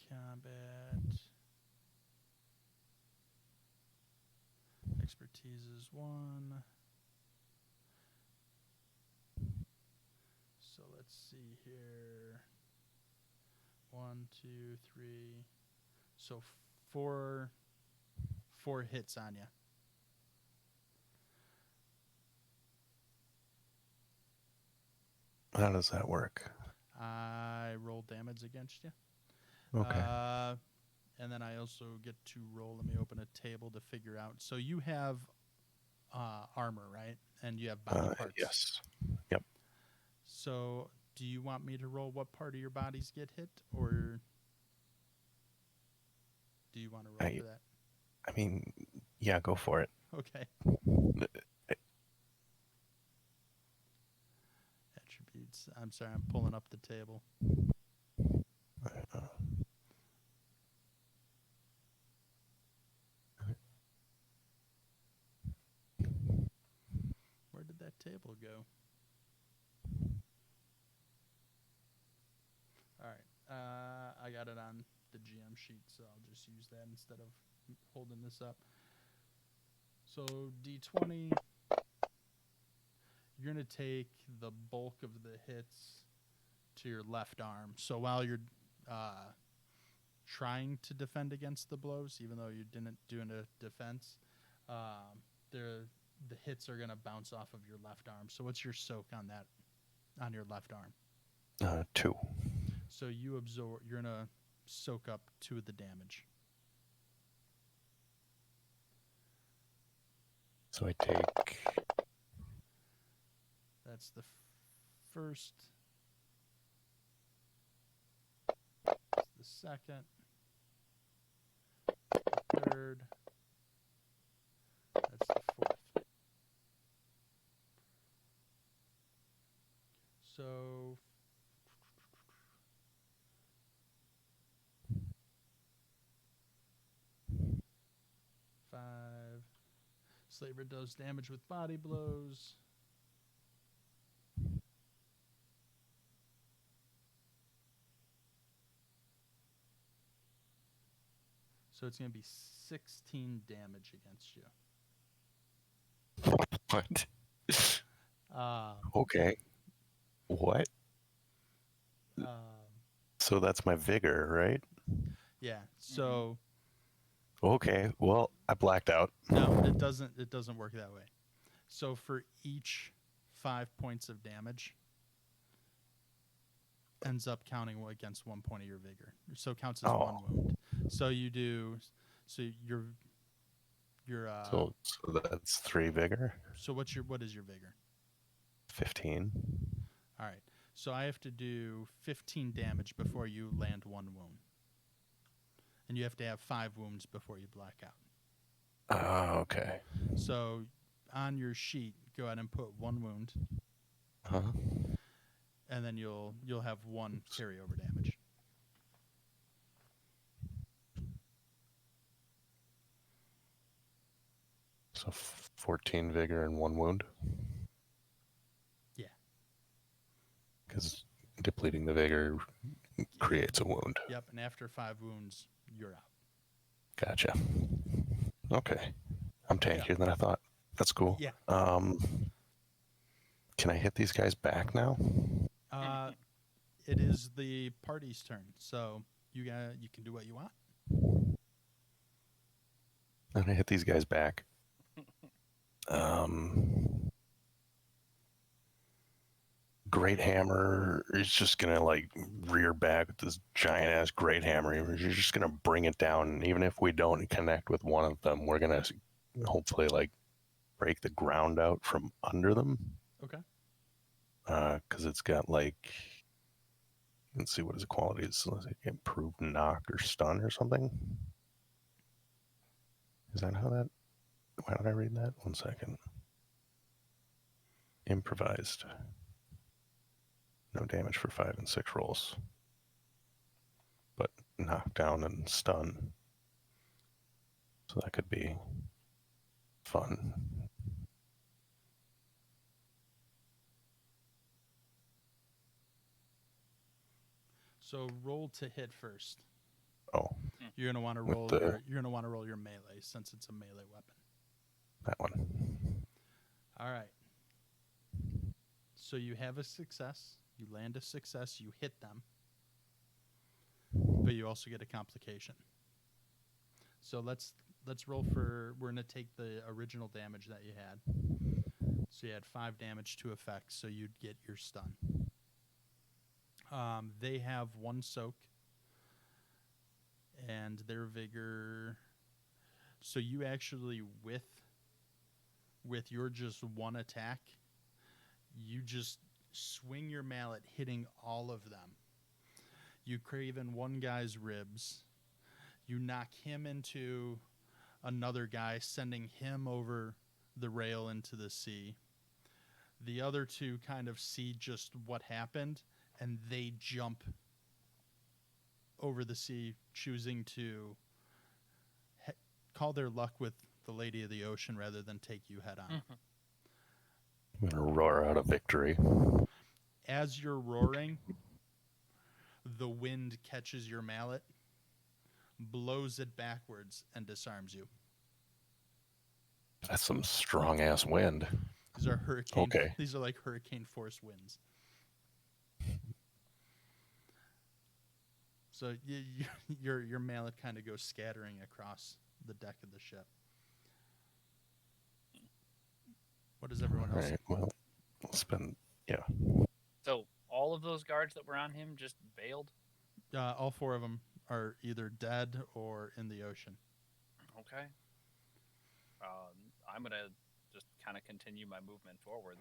combat expertise is 1. So let's see here. 1, 2, 3. So 4 hits on you. How does that work? I roll damage against you. Okay. And then I also get to roll. Let me open a table to figure out. So you have armor, right? And you have body parts. Yes. Yep. So do you want me to roll what part of your bodies get hit, or do you want to roll for that? I mean, yeah, go for it. Okay. Attributes. I'm sorry, I'm pulling up the table. table go? All right. I got it on the GM sheet, so I'll just use that instead of holding this up. So D20, you're going to take the bulk of the hits to your left arm. So while you're trying to defend against the blows, even though you didn't do a defense, the hits are going to bounce off of your left arm. So what's your soak on that, on your left arm? 2. So you're going to soak up 2 of the damage. So I take... That's the first. That's the second. The third. That's the fourth. So five. Slaver does damage with body blows. So it's going to be 16 damage against you. What? Okay. What? So that's my vigor, right? Yeah. So Okay. Well, I blacked out. no, it doesn't work that way. So for each 5 points of damage, ends up counting against 1 point of your vigor. So it counts as 1 wound. So you do. So your. So that's 3 vigor. So what is your vigor? 15. All right. So I have to do 15 damage before you land 1 wound, and you have to have 5 wounds before you black out. Oh, okay. So on your sheet, go ahead and put 1 wound, and then you'll have 1 carryover damage. So 14 vigor and 1 wound. Yeah. Because depleting the vigor creates a wound. Yep. And after 5 wounds, you're out. Gotcha. Okay. I'm tankier than I thought. That's cool. Yeah. Can I hit these guys back now? It is the party's turn, so you can do what you want. I'm gonna hit these guys back. Great Hammer is just gonna like rear back with this giant ass Great Hammer. You're just gonna bring it down. Even if we don't connect with one of them, we're gonna hopefully like break the ground out from under them. Okay. Because it's got like, let's see, what is the quality? It's like improved knock or stun or something. Is that how that? Why did I read that? 1 second. Improvised. No damage for 5 and 6 rolls. But knockdown and stun. So that could be fun. So roll to hit first. Oh. You're gonna want to roll. You're gonna want to roll your melee since it's a melee weapon. That one. All right. So you have a success. You land a success. You hit them, but you also get a complication. So let's roll for. We're gonna take the original damage that you had. So you had 5 damage to effect. So you'd get your stun. They have 1 soak. And their vigor. So you actually with your just 1 attack, you just swing your mallet, hitting all of them. You crave in one guy's ribs. You knock him into another guy, sending him over the rail into the sea. The other 2 kind of see just what happened, and they jump over the sea, choosing to call their luck with the Lady of the Ocean rather than take you head on. I'm gonna roar out a victory. As you're roaring, the wind catches your mallet, blows it backwards, and disarms you. That's some strong ass wind. These are hurricane. Okay. These are like hurricane force winds. So your mallet kind of goes scattering across the deck of the ship. What does everyone All else? right. Well, we'll spend. Yeah. So all of those guards that were on him just bailed. All 4 of them are either dead or in the ocean. Okay. I'm gonna just kind of continue my movement forward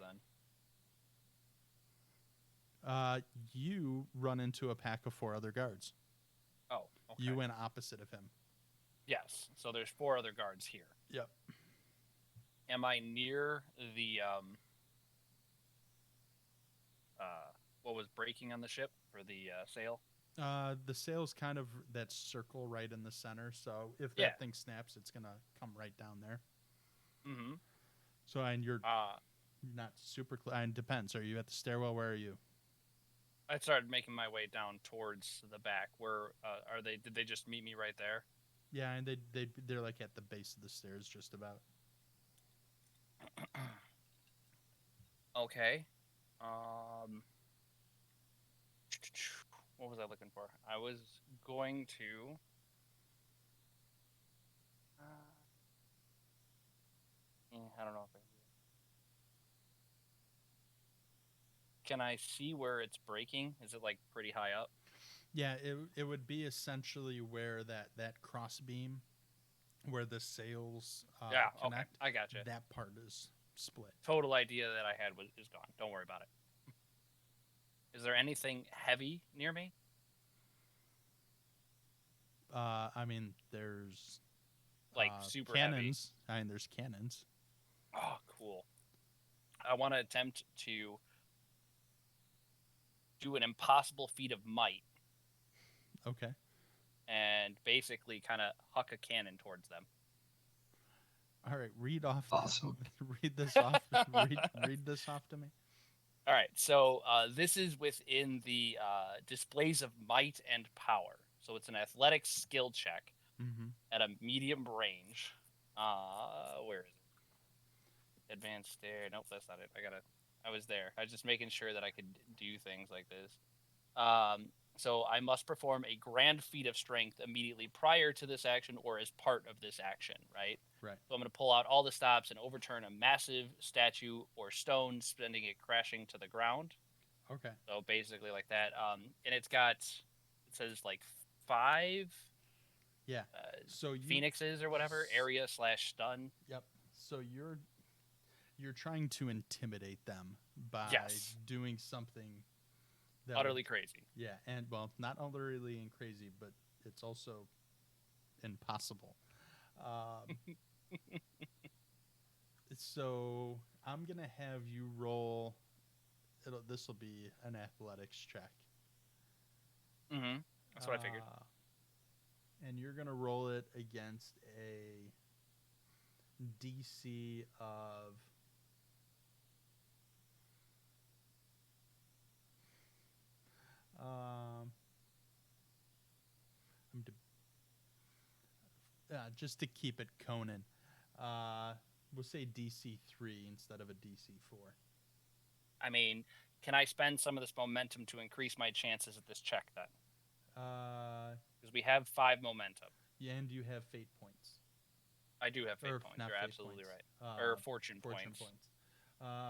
then. You run into a pack of 4 other guards. Oh, okay. You went opposite of him. Yes. So there's 4 other guards here. Yep. Am I near the what was breaking on the ship for the sail? The sail's kind of that circle right in the center. So if that Yeah. thing snaps, it's gonna come right down there. Mm-hmm. So and you're not super. And depends. Are you at the stairwell? Where are you? I started making my way down towards the back. Where are they? Did they just meet me right there? Yeah, and they're like at the base of the stairs, just about. Okay. What was I looking for? I was going to. I don't know if I. Can I see where it's breaking? Is it like pretty high up? Yeah, it would be essentially where that cross beam, where the sails Yeah. connect. Okay. I gotcha. That part is split. Total idea that I had is gone. Don't worry about it. Is there anything heavy near me? I mean, there's Like super cannons. I mean, there's cannons. heavy? Oh, cool. I want to attempt to do an impossible feat of might Okay. and basically kind of huck a cannon towards them. All right. Read off. Awesome. Read this off. read this off to me. All right, so this is within the displays of might and power. So it's an athletics skill check Mm-hmm. at a medium range. Where is it? Advanced stare. Nope, that's not it. I was there. I was just making sure that I could do things like this. So I must perform a grand feat of strength immediately prior to this action or as part of this action, right? Right. So I'm going to pull out all the stops and overturn a massive statue or stone, sending it crashing to the ground. Okay. So basically like that. And it says like 5 Yeah. So you. phoenixes or whatever, area/stun. Yep. So you're trying to intimidate them by Yes. doing something that Utterly crazy. Yeah, and well, not utterly and crazy, but it's also impossible. So I'm gonna have you roll. This will be an athletics check. Mm-hmm. That's what I figured. And you're gonna roll it against a DC of. Just to keep it Conan, we'll say DC 3 instead of a DC 4. I mean, can I spend some of this momentum to increase my chances at this check then? Because we have 5 momentum. Yeah, and you have fate points. I do have fate Or points. not You're fate absolutely points. right. Or fortune Fortune points. points.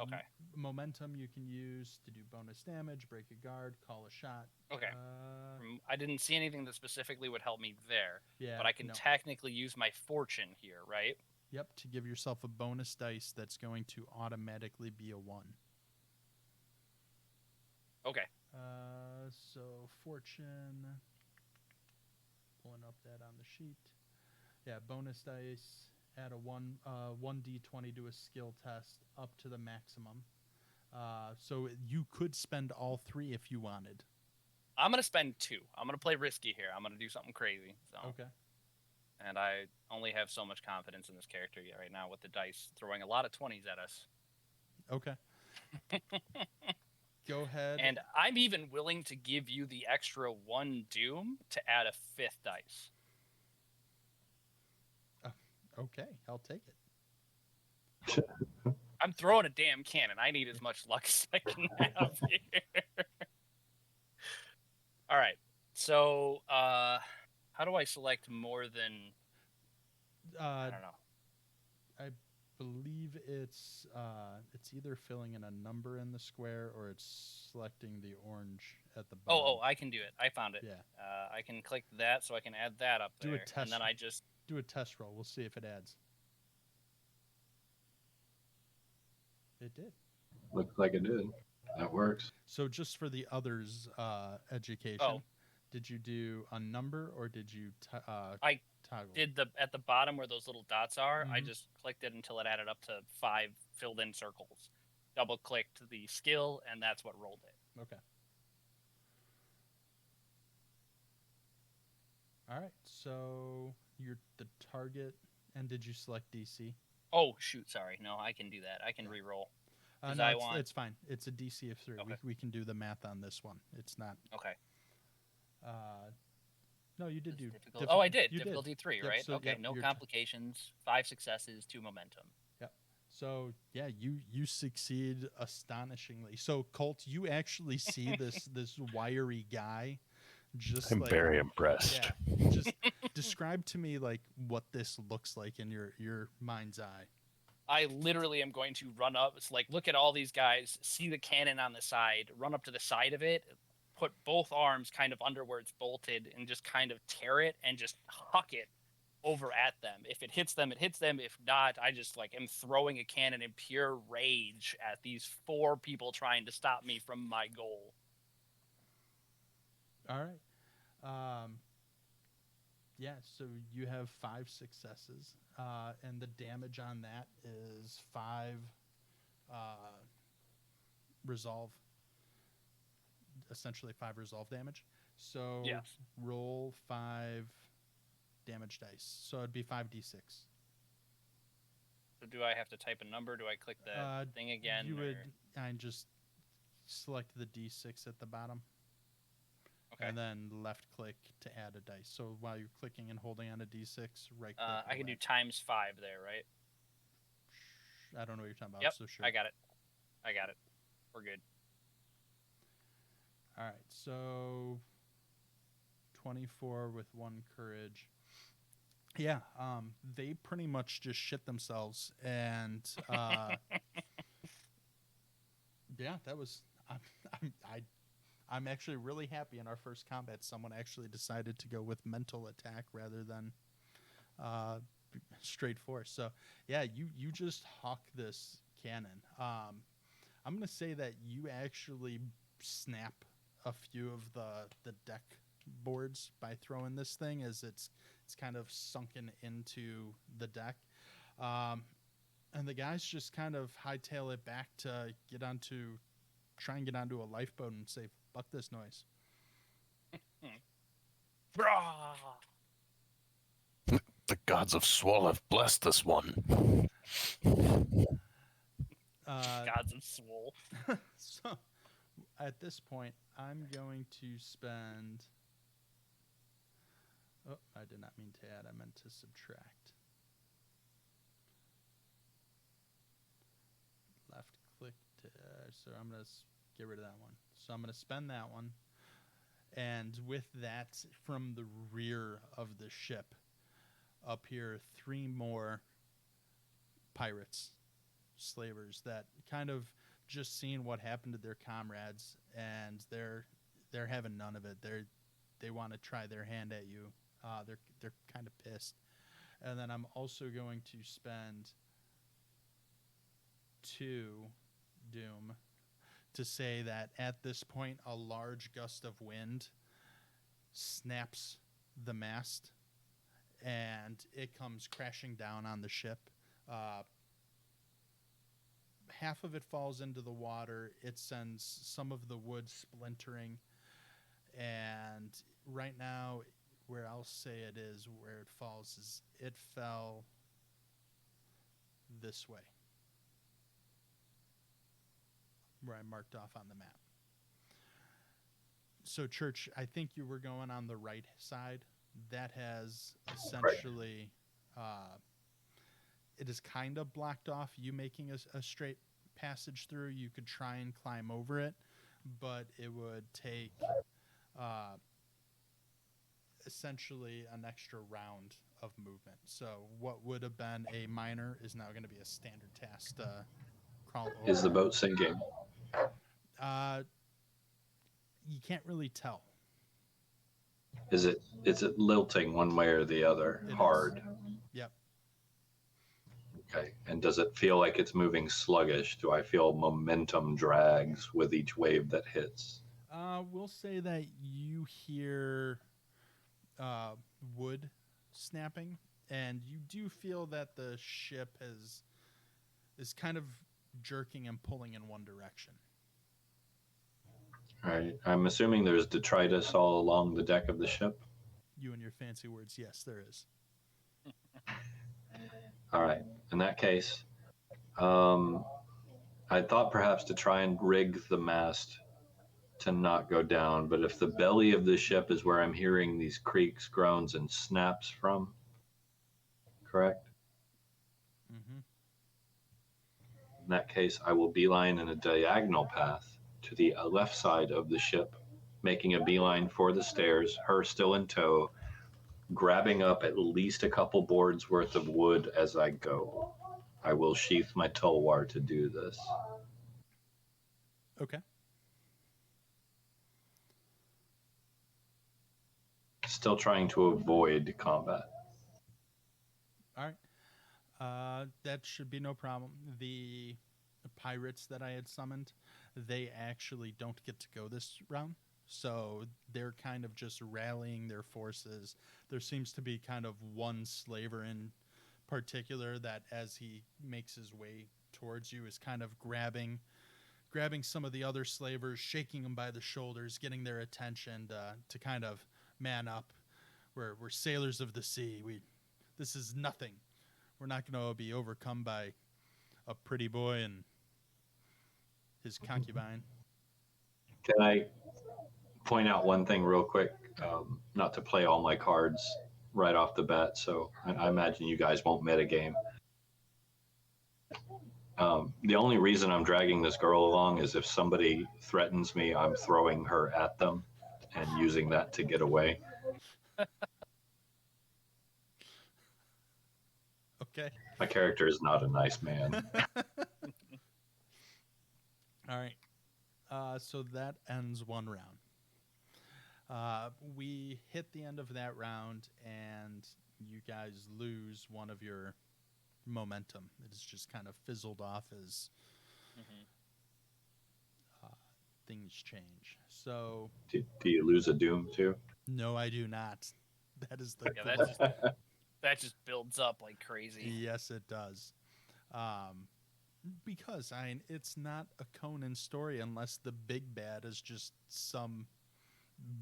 Okay. Momentum you can use to do bonus damage, break a guard, call a shot. Okay. I didn't see anything that specifically would help me there, Yeah, but I can no. technically use my fortune here, right? Yep, to give yourself a bonus dice that's going to automatically be a 1. Okay. So fortune. Pulling up that on the sheet. Yeah, bonus dice. Add a 1d20 to a skill test up to the maximum. So you could spend all 3 if you wanted. I'm going to spend 2. I'm going to play risky here. I'm going to do something crazy. So. Okay. And I only have so much confidence in this character right now with the dice throwing a lot of 20s at us. Okay. Go ahead. And I'm even willing to give you the extra 1 doom to add a 5th dice. Okay, I'll take it. I'm throwing a damn cannon. I need as much luck as I can have here. All right. So, how do I select more than? I don't know. I believe it's either filling in a number in the square or it's selecting the orange at the bottom. Oh, I can do it. I found it. Yeah. I can click that, so I can add that up Do a there, test. and then I just do a test roll. We'll see if it adds. It did. Looks like it did. That works. So just for the others' education, did you do a number or did you I toggle? did at the bottom where those little dots are. I Mhm. just clicked it until it added up to 5 filled-in circles. Double-clicked the skill, and that's what rolled it. Okay. All right. So you're the target, and did you select DC? Oh shoot! Sorry, no, I can do that. I can re-roll. No, it's fine. It's a DC of 3. Okay. We can do the math on this one. It's not. Okay. No, you did do. Oh, I did. You Difficulty 3, Yep, right? so, okay. yep, No you're complications. 5 successes, 2 momentum. Yep. So yeah, you succeed astonishingly. So Colt, you actually see this wiry guy. I'm very impressed. Yeah. Just describe to me like what this looks like in your mind's eye. I literally am going to run up. It's like, look at all these guys, see the cannon on the side, run up to the side of it, put both arms kind of under where it's bolted, and just kind of tear it and just huck it over at them. If it hits them, it hits them. If not, I just am throwing a cannon in pure rage at these 4 people trying to stop me from my goal. All right. Yeah, so you have 5 successes, and the damage on that is 5 resolve, essentially 5 resolve damage. So yes. Roll 5 damage dice. So it'd be 5d6. So do I have to type a number? Do I click the thing again? You would just select the d6 at the bottom. Okay. And then left click to add a dice. So while you're clicking and holding on a d6, right click. I can do times 5 there, right? I don't know what you're talking about. Yep, so sure. I got it. We're good. All right, so 24 with 1 courage. Yeah, they pretty much just shit themselves, and yeah, that was. I'm actually really happy in our first combat someone actually decided to go with mental attack rather than straight force. So yeah, you just hawk this cannon. I'm gonna say that you actually snap a few of the deck boards by throwing this thing as it's kind of sunken into the deck. And the guys just kind of hightail it back to try and get onto a lifeboat and say, fuck this noise. The gods of Swall have blessed this one. Gods of Swole. So at this point, I'm going to spend... Oh, I did not mean to add. I meant to subtract. Left click to... so I'm going to get rid of that one. So I'm going to spend that one. And with that, from the rear of the ship, up here, 3 more pirates, slavers, that kind of just seeing what happened to their comrades, and they're having none of it. They want to try their hand at you. They're kind of pissed. And then I'm also going to spend 2 doom to say that at this point a large gust of wind snaps the mast and it comes crashing down on the ship. Half of it falls into the water. It sends some of the wood splintering, and right now where I'll say it is where it falls is it fell this way. where I marked off on the map. So, Church, I think you were going on the right side. That has essentially, it is kind of blocked off. You making a straight passage through, you could try and climb over it, but it would take essentially an extra round of movement. So what would have been a minor is now going to be a standard task to crawl over. Is the boat sinking? You can't really tell. Is it lilting one way or the other? It hard. is. Yep. Okay. And does it feel like it's moving sluggish? Do I feel momentum drags with each wave that hits? We'll say that you hear wood snapping, and you do feel that the ship is kind of jerking and pulling in one direction. All right. I'm assuming there's detritus all along the deck of the ship. You and your fancy words, yes, there is. All right. In that case, I thought perhaps to try and rig the mast to not go down, but if the belly of the ship is where I'm hearing these creaks, groans, and snaps from, correct? Mm-hmm. In that case, I will beeline in a diagonal path to the left side of the ship, making a beeline for the stairs, her still in tow, grabbing up at least a couple boards worth of wood as I go. I will sheath my tulwar to do this. Okay. Still trying to avoid combat. All right. That should be no problem. The pirates that I had summoned, they actually don't get to go this round. So they're kind of just rallying their forces. There seems to be kind of one slaver in particular that, as he makes his way towards you, is kind of grabbing some of the other slavers, shaking them by the shoulders, getting their attention to kind of man up. We're sailors of the sea. This is nothing. We're not going to be overcome by a pretty boy and his concubine. Can I point out one thing real quick? Not to play all my cards right off the bat, so I imagine you guys won't metagame. The only reason I'm dragging this girl along is if somebody threatens me, I'm throwing her at them and using that to get away. Okay. My character is not a nice man. All right. So that ends one round. We hit the end of that round, and you guys lose one of your momentum. It is just kind of fizzled off as things change. So, Do you lose a doom too? no, I do not. That is the Yeah, goal. that just builds up like crazy. Yes, it does. Because it's not a Conan story unless the big bad is just some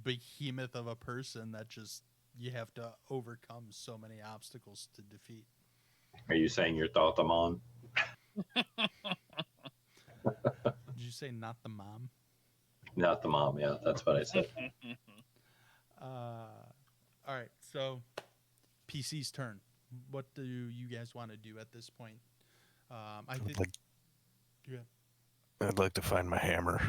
behemoth of a person that just you have to overcome so many obstacles to defeat. Are you saying you're Thotamon? Did you say not the mom? Not the mom, yeah, that's what I said. All right, so PC's turn. What do you guys want to do at this point? I think. I'd like to find my hammer.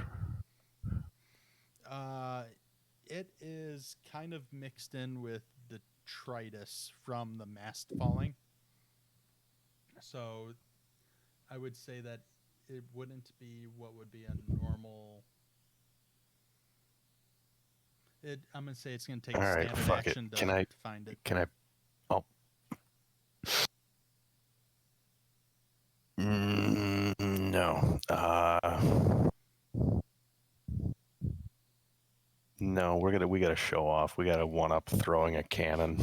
It is kind of mixed in with detritus from the mast falling. So I would say that it wouldn't be what would be a normal. I'm going to say it's going to take All right, standard fuck action it. to find it. Can I? Oh. No. No, we gotta show off. We gotta one up throwing a cannon.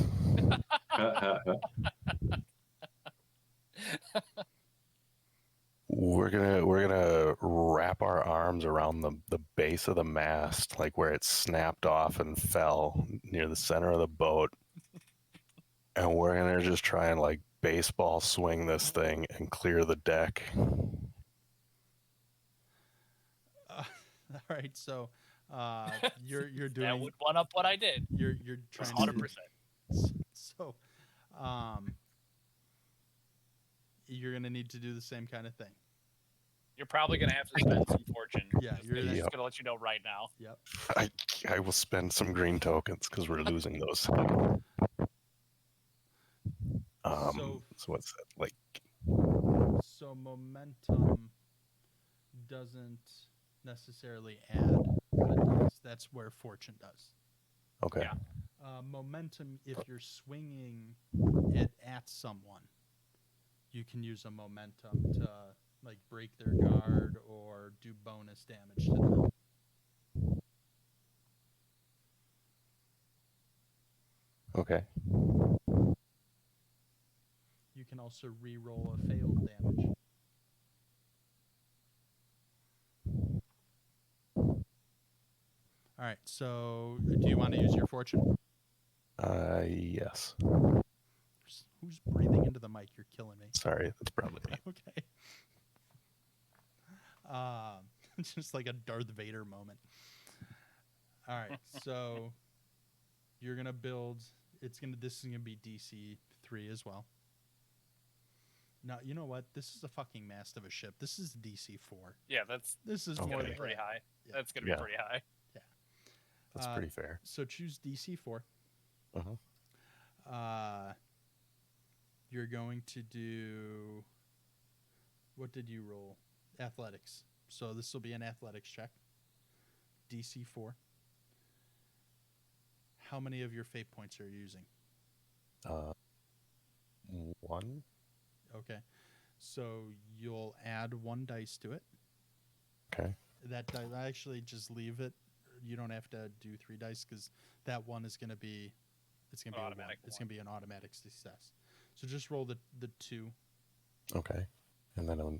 We're gonna wrap our arms around the base of the mast, like where it snapped off and fell near the center of the boat, and we're gonna just try and like baseball swing this thing and clear the deck. All right, so you're That doing would one up what I did. you're trying 100%. to so you're gonna need to do the same kind of thing. You're probably going to have to spend some fortune. Yeah, just, you're- just Yep. going to let you know right now. Yep. I will spend some green tokens because we're losing those. So So what's that like? so momentum doesn't necessarily add a dice. That's where fortune does. Okay. Yeah. Momentum, if you're swinging it at someone, you can use a momentum to like break their guard or do bonus damage to them. Okay. You can also re-roll a failed damage. All right. So, do you want to use your fortune? Yes. Who's breathing into the mic? You're killing me. Sorry, that's probably me. Okay. Just like a Darth Vader moment. All right. So, you're gonna build. This is gonna be DC 3 as well. Now, you know what? This is a fucking mast of a ship. This is DC 4. Yeah, that's This is Okay. more going to than be pretty yeah. high. Yeah. That's going to Yeah. be pretty high. That's pretty fair. So choose DC 4. Uh-huh. You're going to do. What did you roll? Athletics. So this will be an athletics check. DC 4. How many of your fate points are you using? 1. Okay. So you'll add 1 dice to it. Okay. That dice, I actually just leave it. You don't have to do 3 dice because that one is going to be. It's going to be Automatic It's one. going to be an automatic success. So just roll the 2. Okay. And then on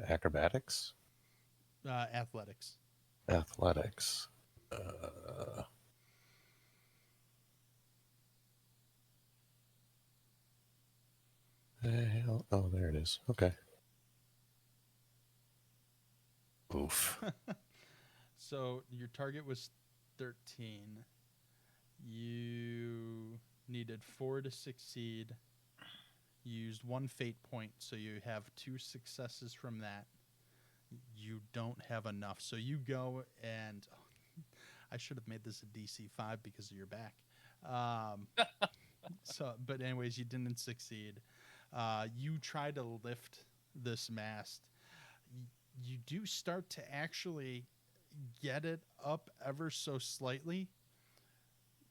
acrobatics, Athletics. athletics. Oh, there it is. Okay. Oof. So your target was 13. You needed 4 to succeed. You used 1 fate point, so you have 2 successes from that. You don't have enough, so you go and I should have made this a DC 5 because of your back. But anyways, you didn't succeed. You try to lift this mast. You do start to actually get it up ever so slightly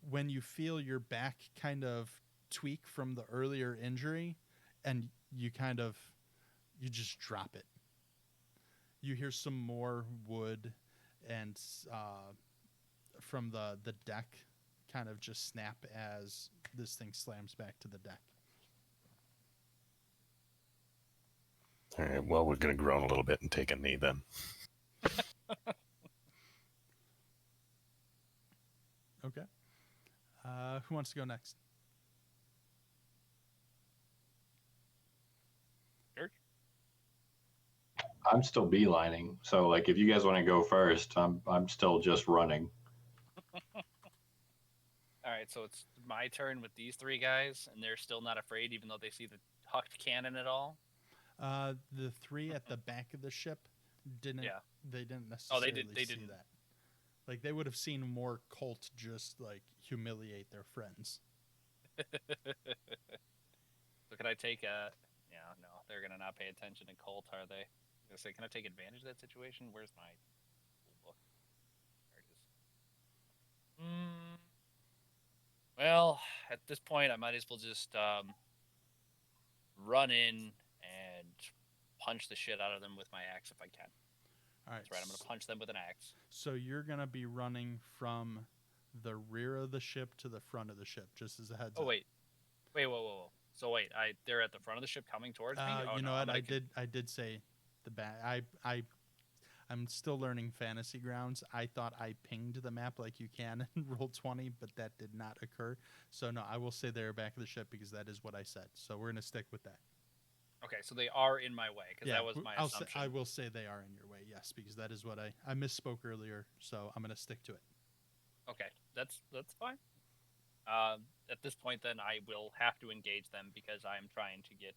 when you feel your back kind of tweak from the earlier injury, and you just drop it. You hear some more wood and from the deck kind of just snap as this thing slams back to the deck. All right. Well, we're going to groan a little bit and take a knee then. Okay. Who wants to go next? I'm still beelining. So like if you guys want to go first, I'm still just running. All right, so it's my turn with these 3 guys, and they're still not afraid, even though they see the hucked cannon at all. The 3 at the back of the ship didn't. Yeah. They didn't Oh, necessarily they see didn't. that. Like they would have seen more Colt just like humiliate their friends. So can I take a? Yeah, no, they're gonna not pay attention to Colt, are they? I'm gonna say, can I take advantage of that situation? Where's my book? There it is. Well, at this point, I might as well just run in and punch the shit out of them with my axe if I can. All right. That's right. I'm gonna punch them with an axe. So you're gonna be running from the rear of the ship to the front of the ship, just as a heads up. Oh wait, whoa. So wait, they're at the front of the ship coming towards me. Oh, You no, know I'm what? gonna I did say the back. I'm still learning Fantasy Grounds. I thought I pinged the map like you can in Roll20, but that did not occur. So no, I will say they're back of the ship because that is what I said. So we're gonna stick with that. Okay, so they are in my way because that was my I assumption. will say they are in your way, yes, because that is what I misspoke earlier, so I'm going to stick to it. Okay, that's fine. At this point, then I will have to engage them because I am trying to get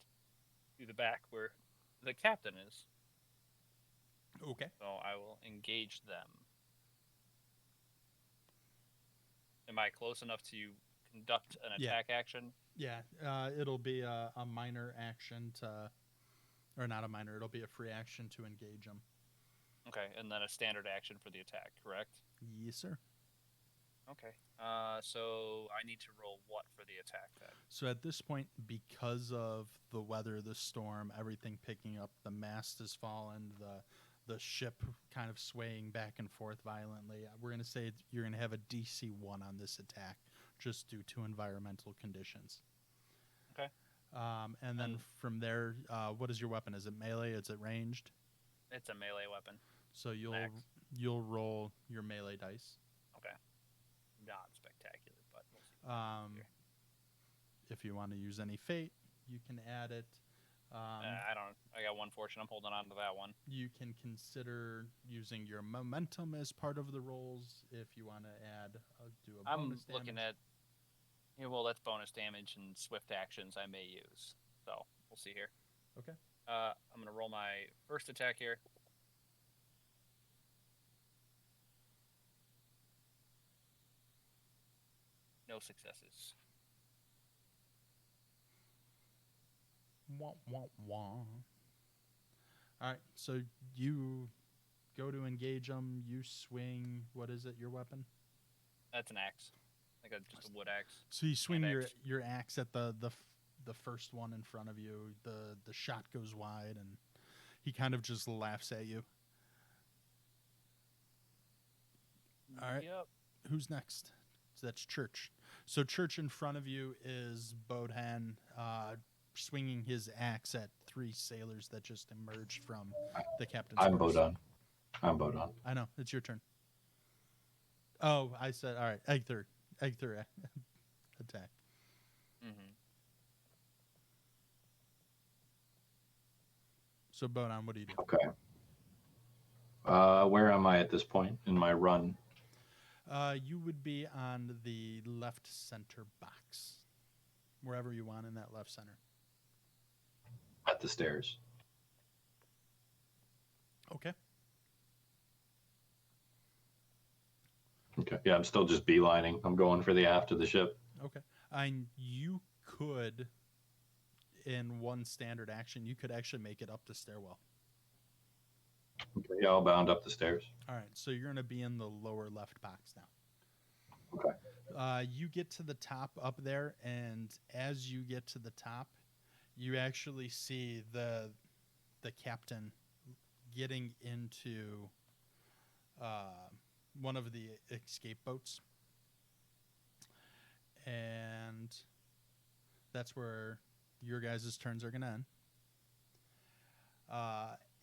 to the back where the captain is. Okay. So I will engage them. Am I close enough to conduct an Yeah. attack action? Yeah, it'll be a minor action to, or not a minor, it'll be a free action to engage them. Okay, and then a standard action for the attack, correct? Yes, sir. Okay. So I need to roll what for the attack then? So at this point, because of the weather, the storm, everything picking up, the mast has fallen, the ship kind of swaying back and forth violently, we're going to say you're going to have a DC 1 on this attack, just due to environmental conditions. Okay. And then from there, what is your weapon? Is it melee? Is it ranged? It's a melee weapon. So Max. you'll roll your melee dice. Okay. Not spectacular, but we'll see. Here. If you want to use any fate, you can add it. I don't. I got one fortune. I'm holding on to that one. You can consider using your momentum as part of the rolls if you want to add do a bonus I'm looking damage. at. Yeah, well, that's bonus damage and swift actions I may use. So we'll see here. Okay. I'm gonna roll my first attack here. No successes. Wah, wah, wah. All right, so you go to engage them. You swing. What is it? Your weapon? That's an axe. Like just a wood axe. So you swing Hand axe. your axe at the first one in front of you. The shot goes wide, and he kind of just laughs at you. All right. Yep. Who's next? So that's Church. So Church in front of you is Bodhan, swinging his axe at 3 sailors that just emerged from the captain's I'm quarters. I'm Bodon. I know. It's your turn. Oh, I said, all right. Egg third attack. Mm-hmm. So Bodhan, what do you do? Okay. Where am I at this point in my run? You would be on the left center box, wherever you want in that left center. At the stairs. Okay. Okay. Yeah, I'm still just beelining. I'm going for the aft of the ship. Okay. And you could, in one standard action, you could actually make it up the stairwell. Okay, yeah, I'll bound up the stairs. All right. So you're going to be in the lower left box now. Okay. You get to the top up there, and as you get to the top, you actually see the captain getting into one of the escape boats, and that's where your guys' turns are going to end.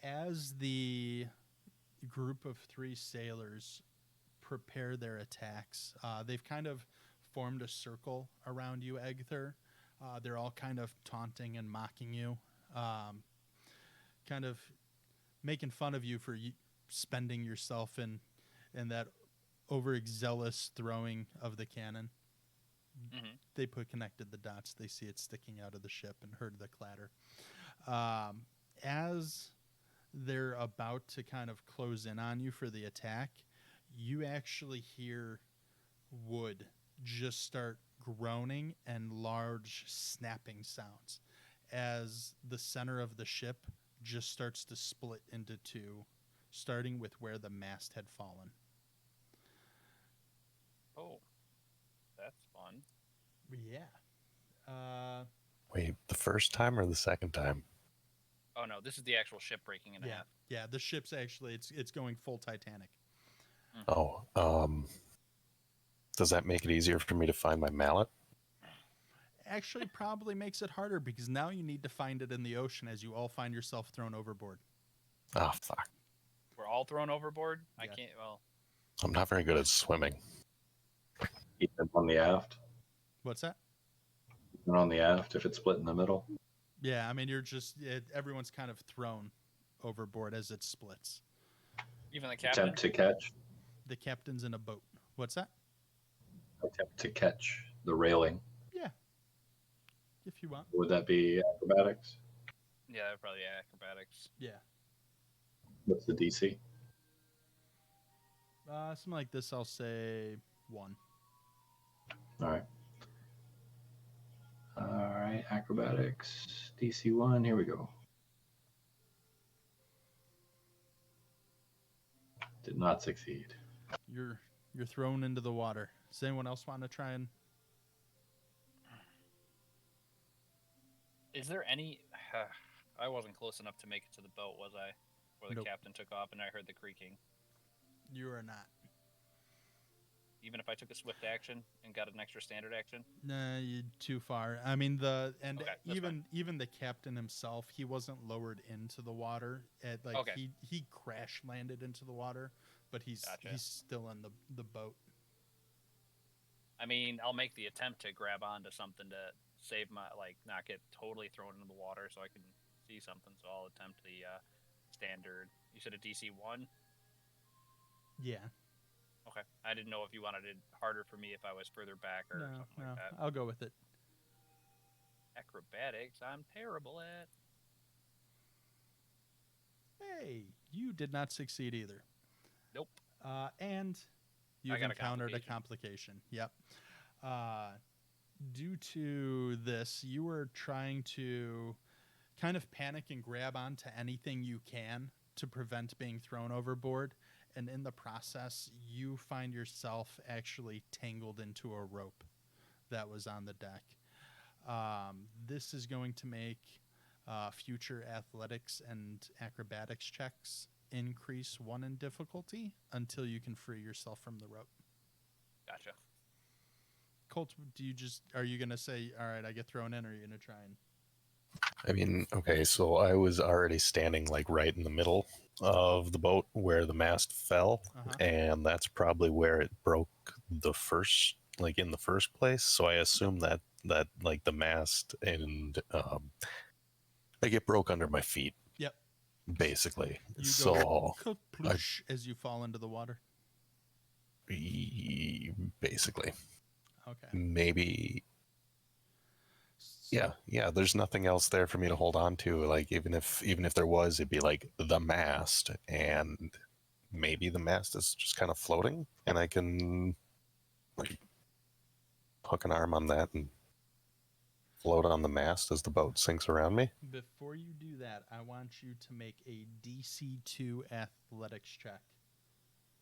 As the group of 3 sailors prepare their attacks, they've kind of formed a circle around you, Egther. They're all kind of taunting and mocking you, kind of making fun of you for spending yourself in that overzealous throwing of the cannon. Mm-hmm. They connected the dots. They see it sticking out of the ship and heard the clatter. As they're about to kind of close in on you for the attack, you actually hear wood just start groaning and large snapping sounds as the center of the ship just starts to split into 2, starting with where the mast had fallen. Oh, that's fun. Yeah. Wait, the first time or the second time? Oh no, this is the actual ship breaking in half. Yeah, the ship's actually it's going full Titanic. Oh, does that make it easier for me to find my mallet? Actually, probably makes it harder because now you need to find it in the ocean as you all find yourself thrown overboard. Oh, fuck. We're all thrown overboard. I Yeah. can't. Well, I'm not very good at swimming. Even on the aft. What's that? Even on the aft, if it's split in the middle. Yeah, I mean, everyone's kind of thrown overboard as it splits. Even the captain. Attempt to catch. The captain's in a boat. What's that? Attempt to catch the railing. Yeah, if you want. Would that be acrobatics? Yeah, that'd probably be acrobatics. Yeah. What's the DC? Something like this, I'll say 1. All right. All right, acrobatics, DC 1. Here we go. Did not succeed. You're thrown into the water. Does anyone else want to try and? Is there any? I wasn't close enough to make it to the boat, was I? Where the Nope. captain took off and I heard the creaking. You are not. Even if I took a swift action and got an extra standard action. Nah, you're too far. I mean, Okay, that's even the captain himself, he wasn't lowered into the water. Okay. He crash landed into the water, but he's still in the boat. I mean, I'll make the attempt to grab onto something to save my, not get totally thrown into the water so I can see something. So I'll attempt the standard. You said a DC 1? Yeah. Okay. I didn't know if you wanted it harder for me if I was further back or something like that. I'll go with it. Acrobatics, I'm terrible at. Hey, you did not succeed either. Nope. And you've got a encountered a complication. Yep. Due to this, you were trying to kind of panic and grab onto anything you can to prevent being thrown overboard. And in the process, you find yourself actually tangled into a rope that was on the deck. This is going to make future athletics and acrobatics checks increase 1 in difficulty until you can free yourself from the rope. Gotcha. Colt, are you going to say, all right, I get thrown in, or are you going to try and... I mean, okay, so I was already standing like right in the middle of the boat where the mast fell, and that's probably where it broke in the first place. So I assume that like the mast and it broke under my feet. Yep. Basically. You so go kaploosh as you fall into the water. Basically. Okay. Maybe. Yeah. There's nothing else there for me to hold on to. Like even if there was, it'd be like the mast, and maybe the mast is just kind of floating, and I can like hook an arm on that and float on the mast as the boat sinks around me. Before you do that, I want you to make a DC 2 athletics check.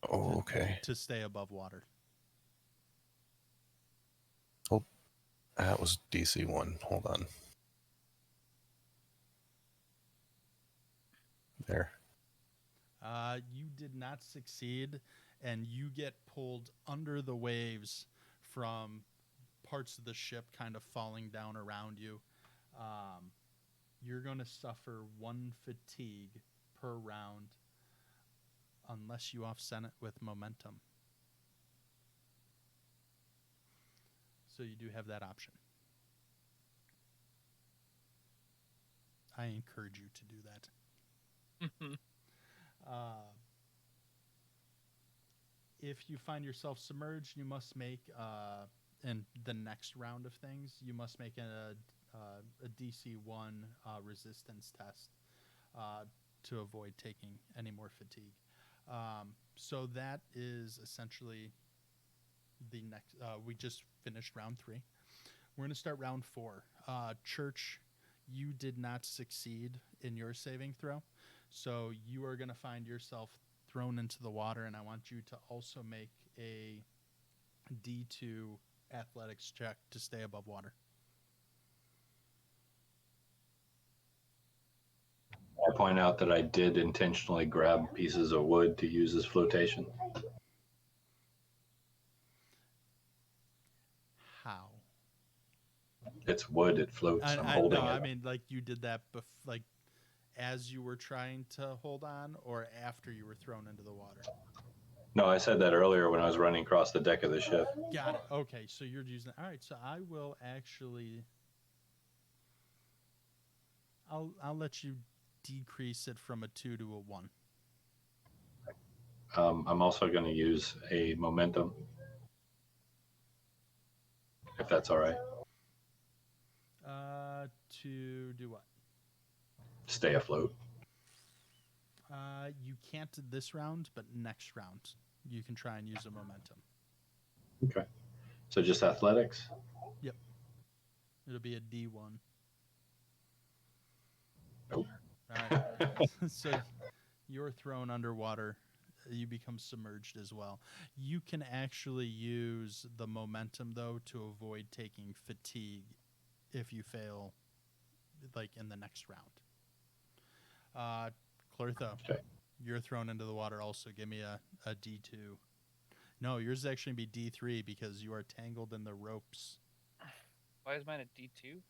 Oh, okay. To stay above water. Oh, that was DC 1. Hold on. There. You did not succeed, and you get pulled under the waves from parts of the ship kind of falling down around you. You're going to suffer 1 fatigue per round unless you offset it with momentum. So you do have that option. I encourage you to do that. If you find yourself submerged, you must make, in the next round of things, you must make a DC 1 resistance test to avoid taking any more fatigue. So that is essentially the next. We just finished round 3. We're going to start round 4. Church, you did not succeed in your saving throw. So you are going to find yourself thrown into the water, and I want you to also make a D2 athletics check to stay above water. I point out that I did intentionally grab pieces of wood to use as flotation. How? It's wood, it floats. I'm holding it. I mean, like you did that as you were trying to hold on, or after you were thrown into the water? No, I said that earlier when I was running across the deck of the ship. Got it. Okay, so you're using... All right, so I will actually... I'll let you decrease it from a 2 to a 1. I'm also going to use a momentum, if that's all right. To do what? Stay afloat. You can't this round, but next round you can try and use a momentum. Okay. So just athletics? Yep. It'll be a D1. Nope. All right. So you're thrown underwater. You become submerged as well. You can actually use the momentum, though, to avoid taking fatigue if you fail, like, in the next round. Clortho, Okay. you're thrown into the water also. Give me a D2. No, yours is actually be D3 because you are tangled in the ropes. Why is mine a D2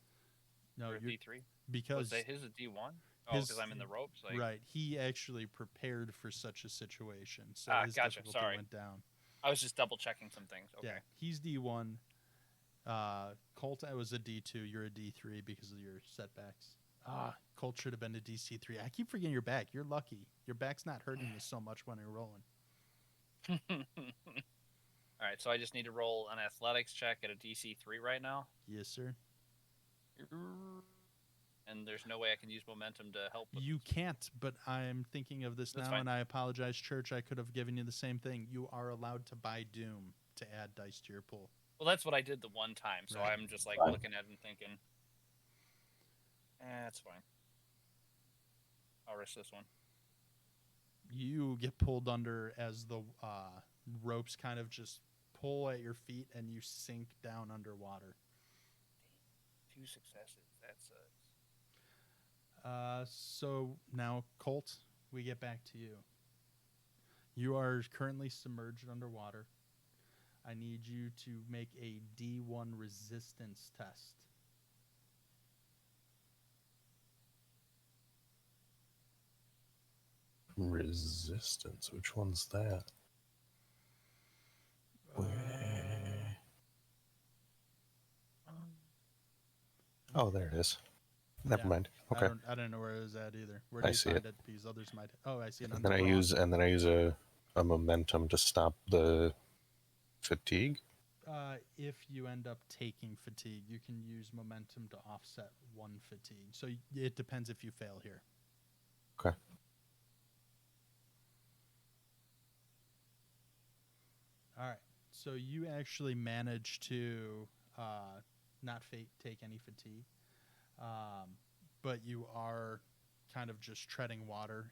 No, or a you're D3? because His a D1? Oh, because I'm in the ropes. Like, right. He actually prepared for such a situation, so his gotcha. difficulty Sorry. went down. I was just double checking some things. Okay. Yeah, he's D1. Colt was a D2. You're a D3 because of your setbacks. Colt should have been a DC3. I keep forgetting your back. You're lucky. Your back's not hurting you so much when you're rolling. All right, so I just need to roll an athletics check at a DC3 right now. Yes, sir. And there's no way I can use momentum to help with You can't, but I'm thinking of this That's now, fine. and I apologize, Church. I could have given you the same thing. You are allowed to buy Doom to add dice to your pool. Well, that's what I did the one time, so Right. I'm just like Fine. looking at it and thinking, that's fine. I'll risk this one. You get pulled under as the ropes kind of just pull at your feet, and you sink down underwater. 2 successes. That sucks. So now, Colt, we get back to you. You are currently submerged underwater. I need you to make a D1 resistance test. Resistance. Which one's that? Oh, there it is. Never Yeah. mind. Okay. I don't know where it was at either. Where do I you see find it. it? Because others might. Oh, I see it on And the then I use a momentum to stop the fatigue. If you end up taking fatigue, you can use momentum to offset 1 fatigue. So it depends if you fail here. Okay. All right. So you actually manage to not take any fatigue, but you are kind of just treading water,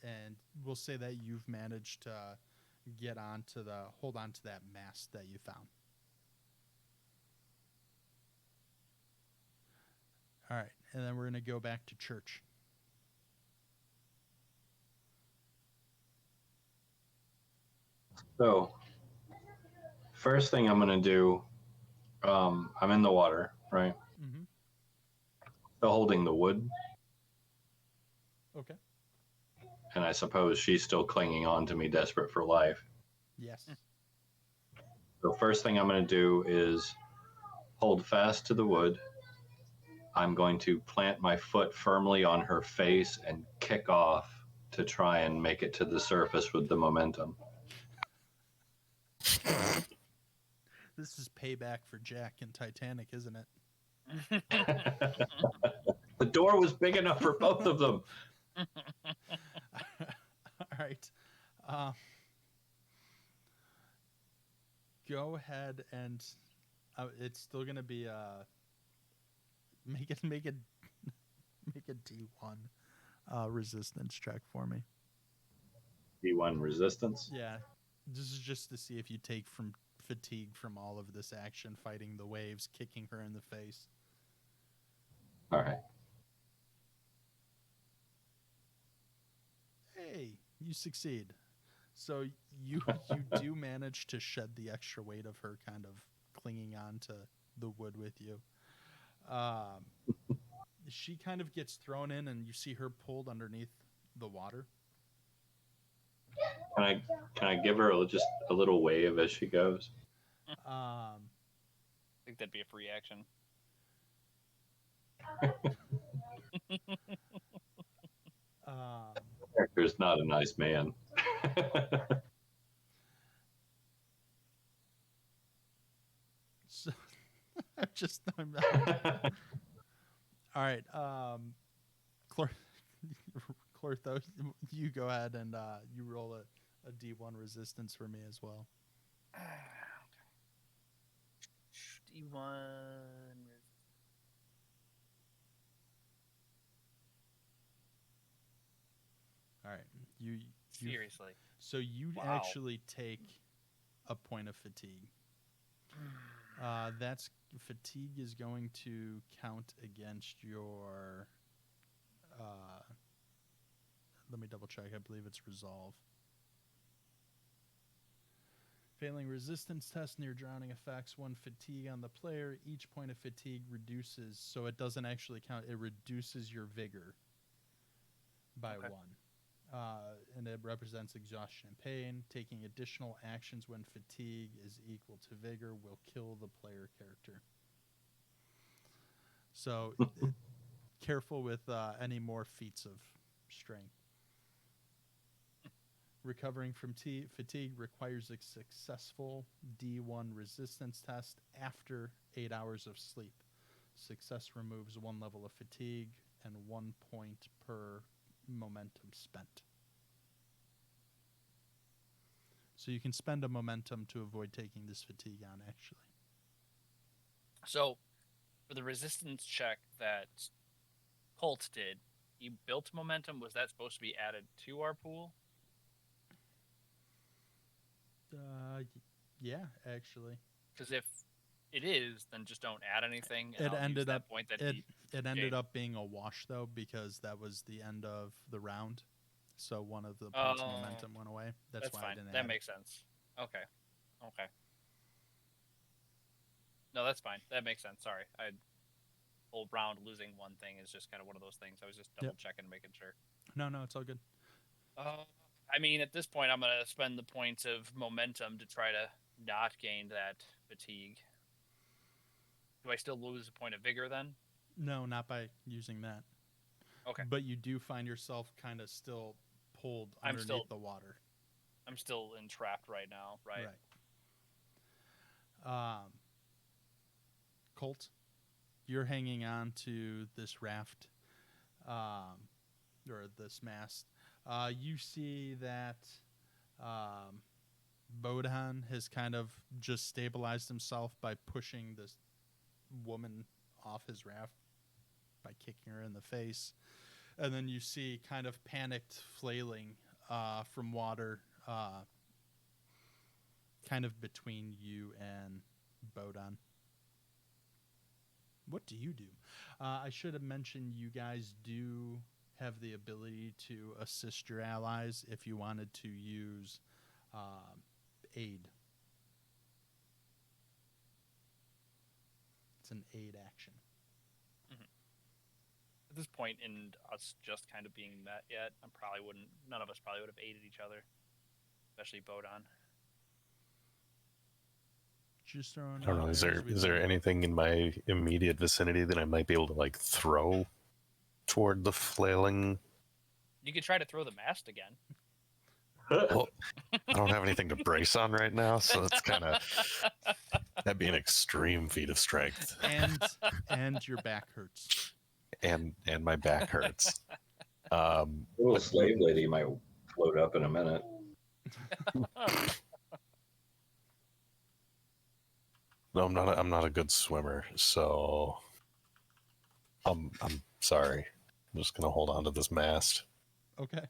and we'll say that you've managed to hold on to that mast that you found. All right, and then we're going to go back to church. So, first thing I'm going to do, I'm in the water, right? Mm-hmm. Still holding the wood, Okay. and I suppose she's still clinging on to me, desperate for life. Yes. So, first thing I'm going to do is hold fast to the wood. I'm going to plant my foot firmly on her face and kick off to try and make it to the surface with the momentum. This is payback for Jack in Titanic, isn't it? The door was big enough for both of them. All right. Go ahead and it's still gonna be make a D1 resistance check for me. D1 resistance. Yeah, this is just to see if you take from fatigue from all of this action, fighting the waves, kicking her in the face. All right. Hey, you succeed. So you do manage to shed the extra weight of her kind of clinging on to the wood with you. She kind of gets thrown in, and you see her pulled underneath the water. Can I give her just a little wave as she goes? I think that'd be a free action. Um, Character's not a nice man. so I'm all right. Clor- Clortho, you go ahead and you roll a D1 resistance for me as well. D1. All right, you Seriously. so you Wow. actually take a point of fatigue. That's fatigue is going to count against your. Let me double check. I believe it's resolve. Failing resistance test near drowning effects 1 fatigue on the player. Each point of fatigue reduces, so it doesn't actually count. It reduces your vigor by Okay. 1. And it represents exhaustion and pain. Taking additional actions when fatigue is equal to vigor will kill the player character. So careful with any more feats of strength. Recovering from fatigue requires a successful D1 resistance test after 8 hours of sleep. Success removes 1 level of fatigue and 1 point per momentum spent. So you can spend a momentum to avoid taking this fatigue on, actually. So, for the resistance check that Colt did, he built momentum. Was that supposed to be added to our pool? Yeah, actually. Because if it is, then just don't add anything. And It I'll use ended that up point that it ended gained. up being a wash though, because that was the end of the round. So one of the points of momentum went away. That's why fine. I didn't That add makes sense. Okay. No, that's fine. That makes sense. Sorry. Whole round losing one thing is just kind of one of those things. I was just double checking, making sure. No, it's all good. I mean, at this point, I'm going to spend the points of momentum to try to not gain that fatigue. Do I still lose a point of vigor then? No, not by using that. Okay. But you do find yourself kind of still pulled underneath the water. I'm still entrapped right now, right? Colt, you're hanging on to this raft, or this mast. You see that Bodan has kind of just stabilized himself by pushing this woman off his raft by kicking her in the face. And then you see kind of panicked flailing from water kind of between you and Bodan. What do you do? I should have mentioned you guys do have the ability to assist your allies if you wanted to use aid. It's an aid action. At this point in us just kind of being met yet, none of us probably would have aided each other, especially Bodan. Just throwing. I don't know. Is there anything in my immediate vicinity that I might be able to like throw toward the flailing? You could try to throw the mast again. Well, I don't have anything to brace on right now, so it's kind of that'd be an extreme feat of strength. And your back hurts. And my back hurts. Little slave lady might float up in a minute. No, I'm not a good swimmer, so I'm sorry. I'm just gonna hold on to this mast. Okay.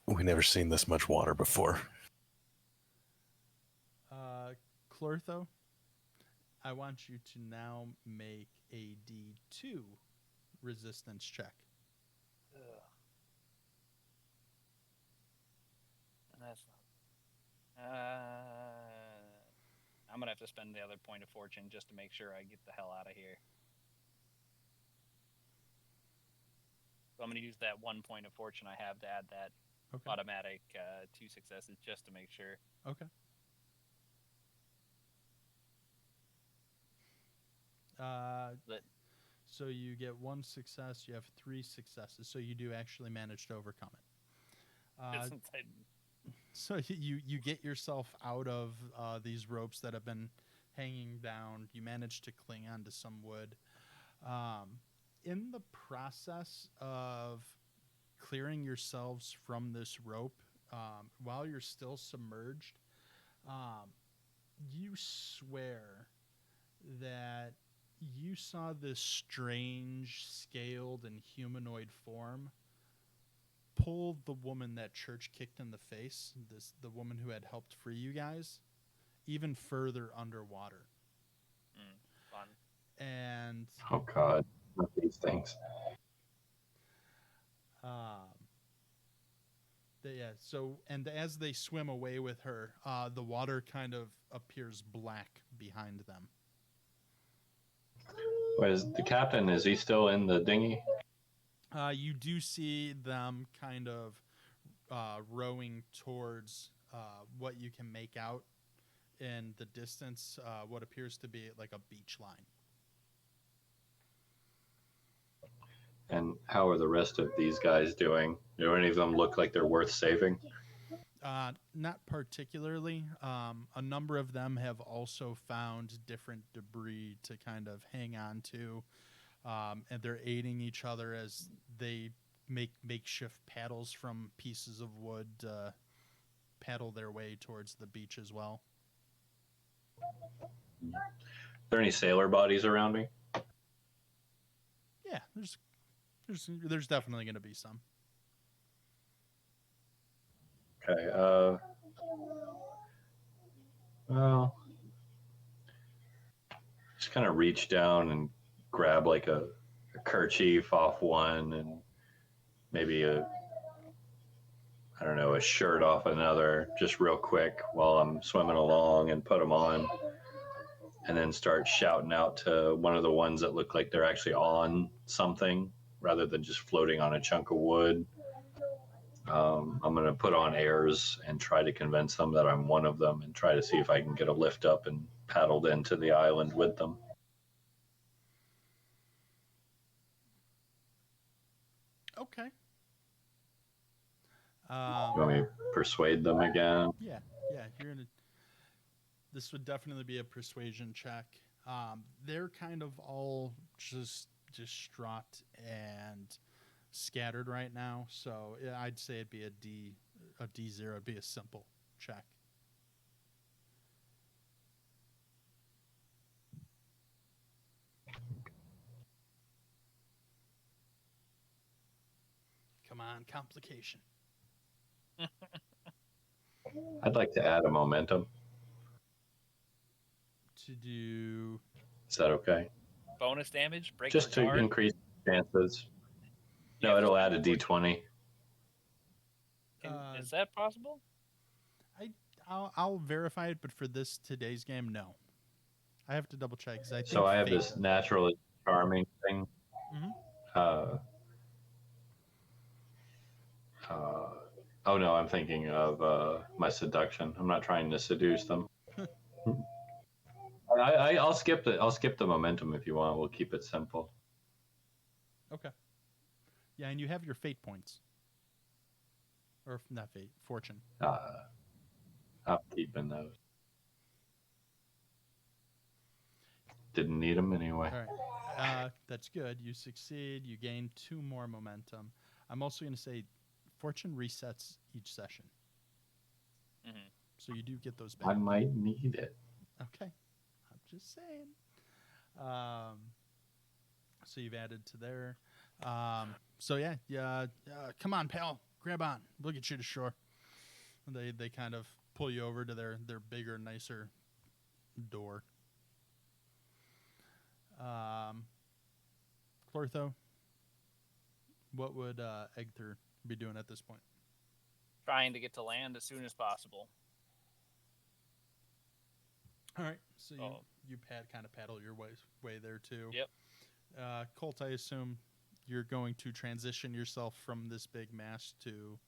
We never seen this much water before. Clortho, I want you to now make a D2 resistance check. That's not. I'm gonna have to spend the other point of fortune just to make sure I get the hell out of here. So I'm gonna use that 1 point of fortune I have to add that automatic 2 successes just to make sure. Okay. That So you get one success. You have 3 successes. So you do actually manage to overcome it. isn't that So you get yourself out of these ropes that have been hanging down. You manage to cling onto some wood. In the process of clearing yourselves from this rope, while you're still submerged, you swear that you saw this strange scaled and humanoid form pull the woman that Church kicked in the face, the woman who had helped free you guys, even further underwater. fun? And Oh God, not these things. yeah, so and as they swim away with her, the water kind of appears black behind them. Where's the captain? Is he still in the dinghy? You do see them kind of rowing towards what you can make out in the distance, what appears to be like a beach line. And how are the rest of these guys doing? Do any of them look like they're worth saving? Not particularly. A number of them have also found different debris to kind of hang on to, and they're aiding each other as they make makeshift paddles from pieces of wood to paddle their way towards the beach as well. Are there any sailor bodies around me? Yeah, there's definitely going to be some. Okay. Well, just kind of reach down and grab like a kerchief off one, and maybe I don't know, a shirt off another, just real quick while I'm swimming along, and put them on, and then start shouting out to one of the ones that look like they're actually on something rather than just floating on a chunk of wood. I'm going to put on airs and try to convince them that I'm one of them, and try to see if I can get a lift up and paddled into the island with them. Okay. You want me to persuade them again? Yeah, you're gonna. This would definitely be a persuasion check. They're kind of all just distraught and scattered right now, so yeah, I'd say it'd be a D0. It'd be a simple check. Come on, complication. I'd like to add a momentum. To do. Is that okay? Bonus damage? Break Just to retard? increase chances. Yeah, No, just it'll add do a it. D20. Is that possible? I'll verify it, but for today's game, no. I have to double check because I think So I have Fate this does. naturally charming thing. Mhm. Oh no, I'm thinking of my seduction. I'm not trying to seduce them. I'll skip the momentum if you want. We'll keep it simple. Okay. Yeah, and you have your fate points. Or not fate, fortune. I'm keeping those. Didn't need them anyway. All right. That's good. You succeed. You gain 2 more momentum. I'm also going to say fortune resets each session. Mm-hmm. So you do get those back. I might need it. Okay. I'm just saying. So you've added to there. So yeah. Come on, pal. Grab on. We'll get you to shore. They kind of pull you over to their bigger, nicer door. Clortho, what would Egther be doing at this point? Trying to get to land as soon as possible. All right, so you kind of paddle your way there too. Yep. Colt, I assume you're going to transition yourself from this big mast to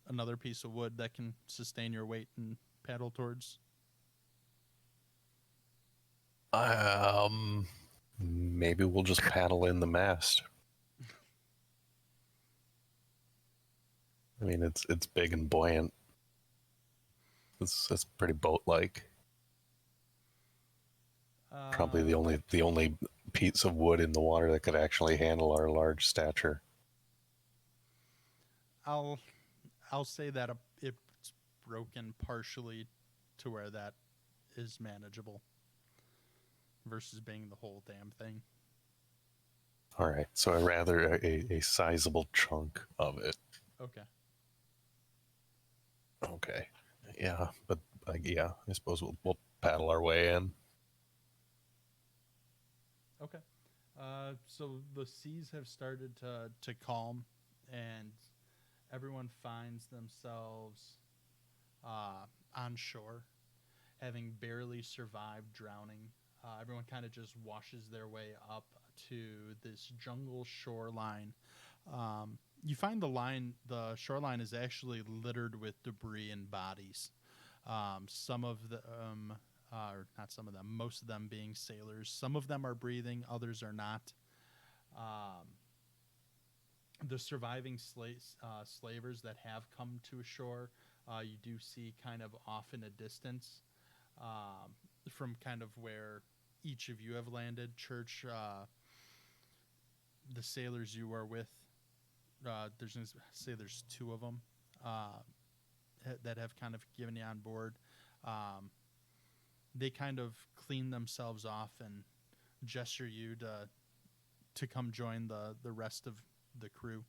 another piece of wood that can sustain your weight and paddle towards. Maybe we'll just paddle in the mast. I mean, it's big and buoyant. It's pretty boat-like. Probably the only piece of wood in the water that could actually handle our large stature. I'll say that it's broken partially to where that is manageable versus being the whole damn thing. All right, so I rather a sizable chunk of it. Okay. Okay, yeah, but yeah, I suppose we'll paddle our way in. Okay. So the seas have started to calm, and everyone finds themselves on shore, having barely survived drowning. Everyone kind of just washes their way up to this jungle shoreline. You find the shoreline is actually littered with debris and bodies. Some of them, or not some of them, most of them being sailors. Some of them are breathing, others are not. The surviving slavers that have come to shore, you do see kind of off in a distance from kind of where each of you have landed. Church, the sailors you are with, there's two of them that have kind of given you on board. They kind of clean themselves off and gesture you to come join the rest of the crew.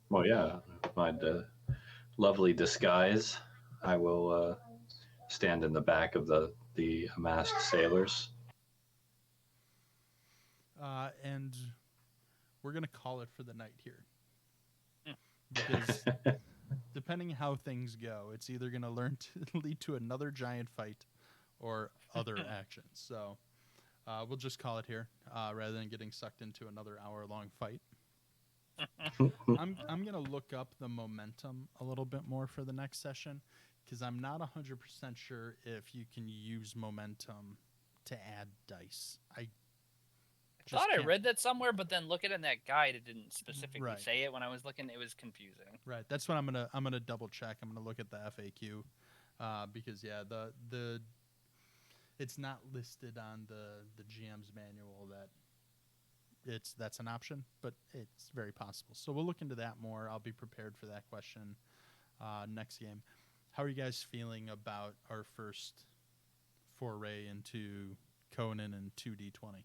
Well, yeah, my lovely disguise. I will stand in the back of the amassed sailors. And we're going to call it for the night here. Because depending how things go, it's either going to lead to another giant fight or other actions. So we'll just call it here rather than getting sucked into another hour-long fight. I'm going to look up the momentum a little bit more for the next session because I'm not 100% sure if you can use momentum to add dice. I thought I read that somewhere, but then looking at that guide, it didn't specifically Right. say it. When I was looking, it was confusing. Right. That's what I'm gonna double check. I'm gonna look at the FAQ because the it's not listed on the GM's manual that that's an option, but it's very possible. So we'll look into that more. I'll be prepared for that question next game. How are you guys feeling about our first foray into Conan and 2D20?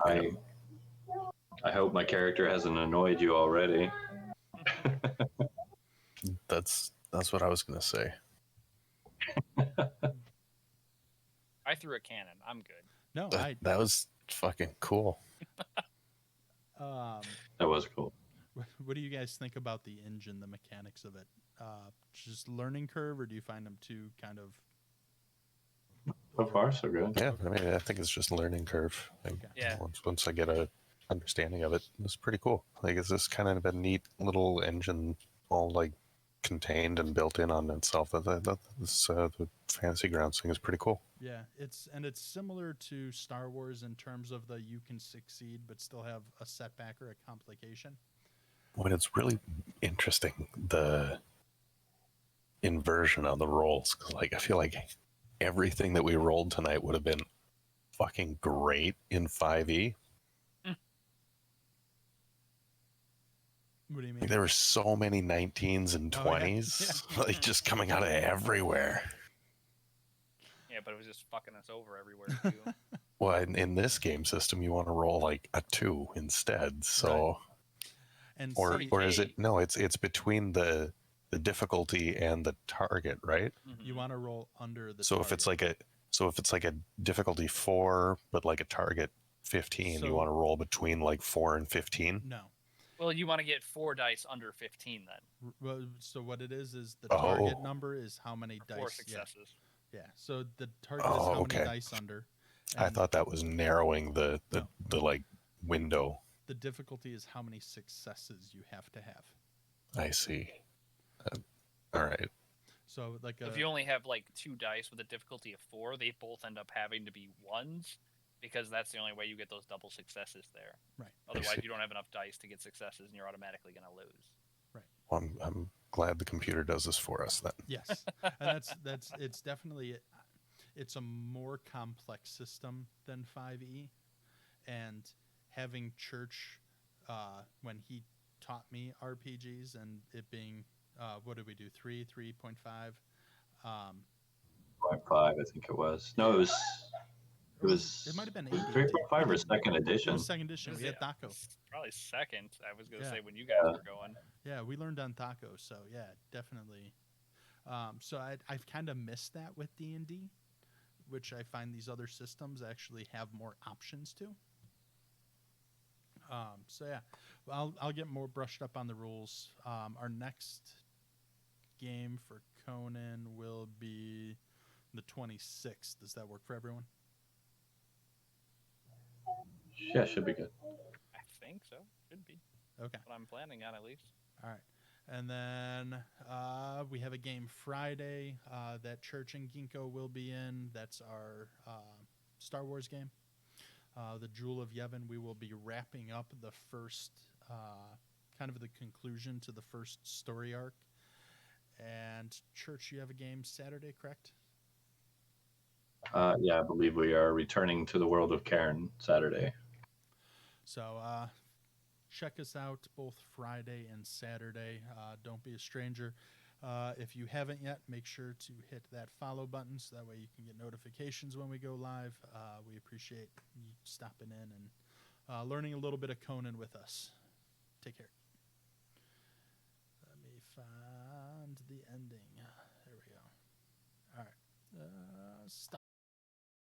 I hope my character hasn't annoyed you already. That's what I was gonna say. I threw a cannon. I'm good. No, That was fucking cool. That was cool. What do you guys think about the engine, the mechanics of it? Just learning curve, or do you find them too kind of? So far, so good. Yeah, I mean, I think it's just a learning curve. Like, Yeah. Once I get a understanding of it, it's pretty cool. Like, it's just kind of a neat little engine, all like contained and built in on itself. The Fantasy Grounds thing is pretty cool. Yeah, it's similar to Star Wars in terms of you can succeed but still have a setback or a complication. When it's really interesting, the inversion of the rolls. 'Cause, like, I feel like everything that we rolled tonight would have been fucking great in 5e. What do you mean? Like, there were so many 19s and 20s, like just coming out of everywhere. Yeah, but it was just fucking us over everywhere too. Well, in this game system, you want to roll like a 2 instead. So, right. And or is it no? It's between the difficulty and the target, right? Mm-hmm. You want to roll under the. So target. if it's like a difficulty 4, but like a target 15, you want to roll between like 4 and 15. No. Well, you want to get 4 dice under 15 then. Well, so what it is the target number is how many dice. 4 successes. Yeah. So the target is how many dice under. I thought that was narrowing the like window. The difficulty is how many successes you have to have. I see. All right. So like If you only have like 2 dice with a difficulty of 4, they both end up having to be 1s because that's the only way you get those double successes there. right, Otherwise, see. you don't have enough dice to get successes, and you're automatically going to lose. right. Well, I'm glad the computer does this for us then. Yes, and that's it's definitely it's a more complex system than 5e, and having Church when he taught me RPGs and it being what did we do 3.5 um, 5, I think it was. No, it might have been it was AD&D. 3.5 or second It edition. was second edition. We had Thaco. It's probably second. I was going to Yeah. say when you guys Yeah. were going. Yeah, we learned on Thaco, so yeah, definitely. So I've kind of missed that with D&D, which I find these other systems actually have more options to. So yeah, I'll get more brushed up on the rules. Our next game for Conan will be the 26th. Does that work for everyone? Yeah, should be good. I think so. Should be. Okay. What I'm planning on, at least. All right. And then we have a game Friday that Church and Ginkgo will be in. That's our Star Wars game. The Jewel of Yevon, we will be wrapping up the first, kind of the conclusion to the first story arc. And Church, you have a game Saturday, correct? Yeah, I believe we are returning to the world of Cairn Saturday. So check us out both Friday and Saturday. Don't be a stranger. If you haven't yet, make sure to hit that follow button so that way you can get notifications when we go live. We appreciate you stopping in and learning a little bit of Conan with us. Take care. Let me find the ending. There we go. All right. Stop.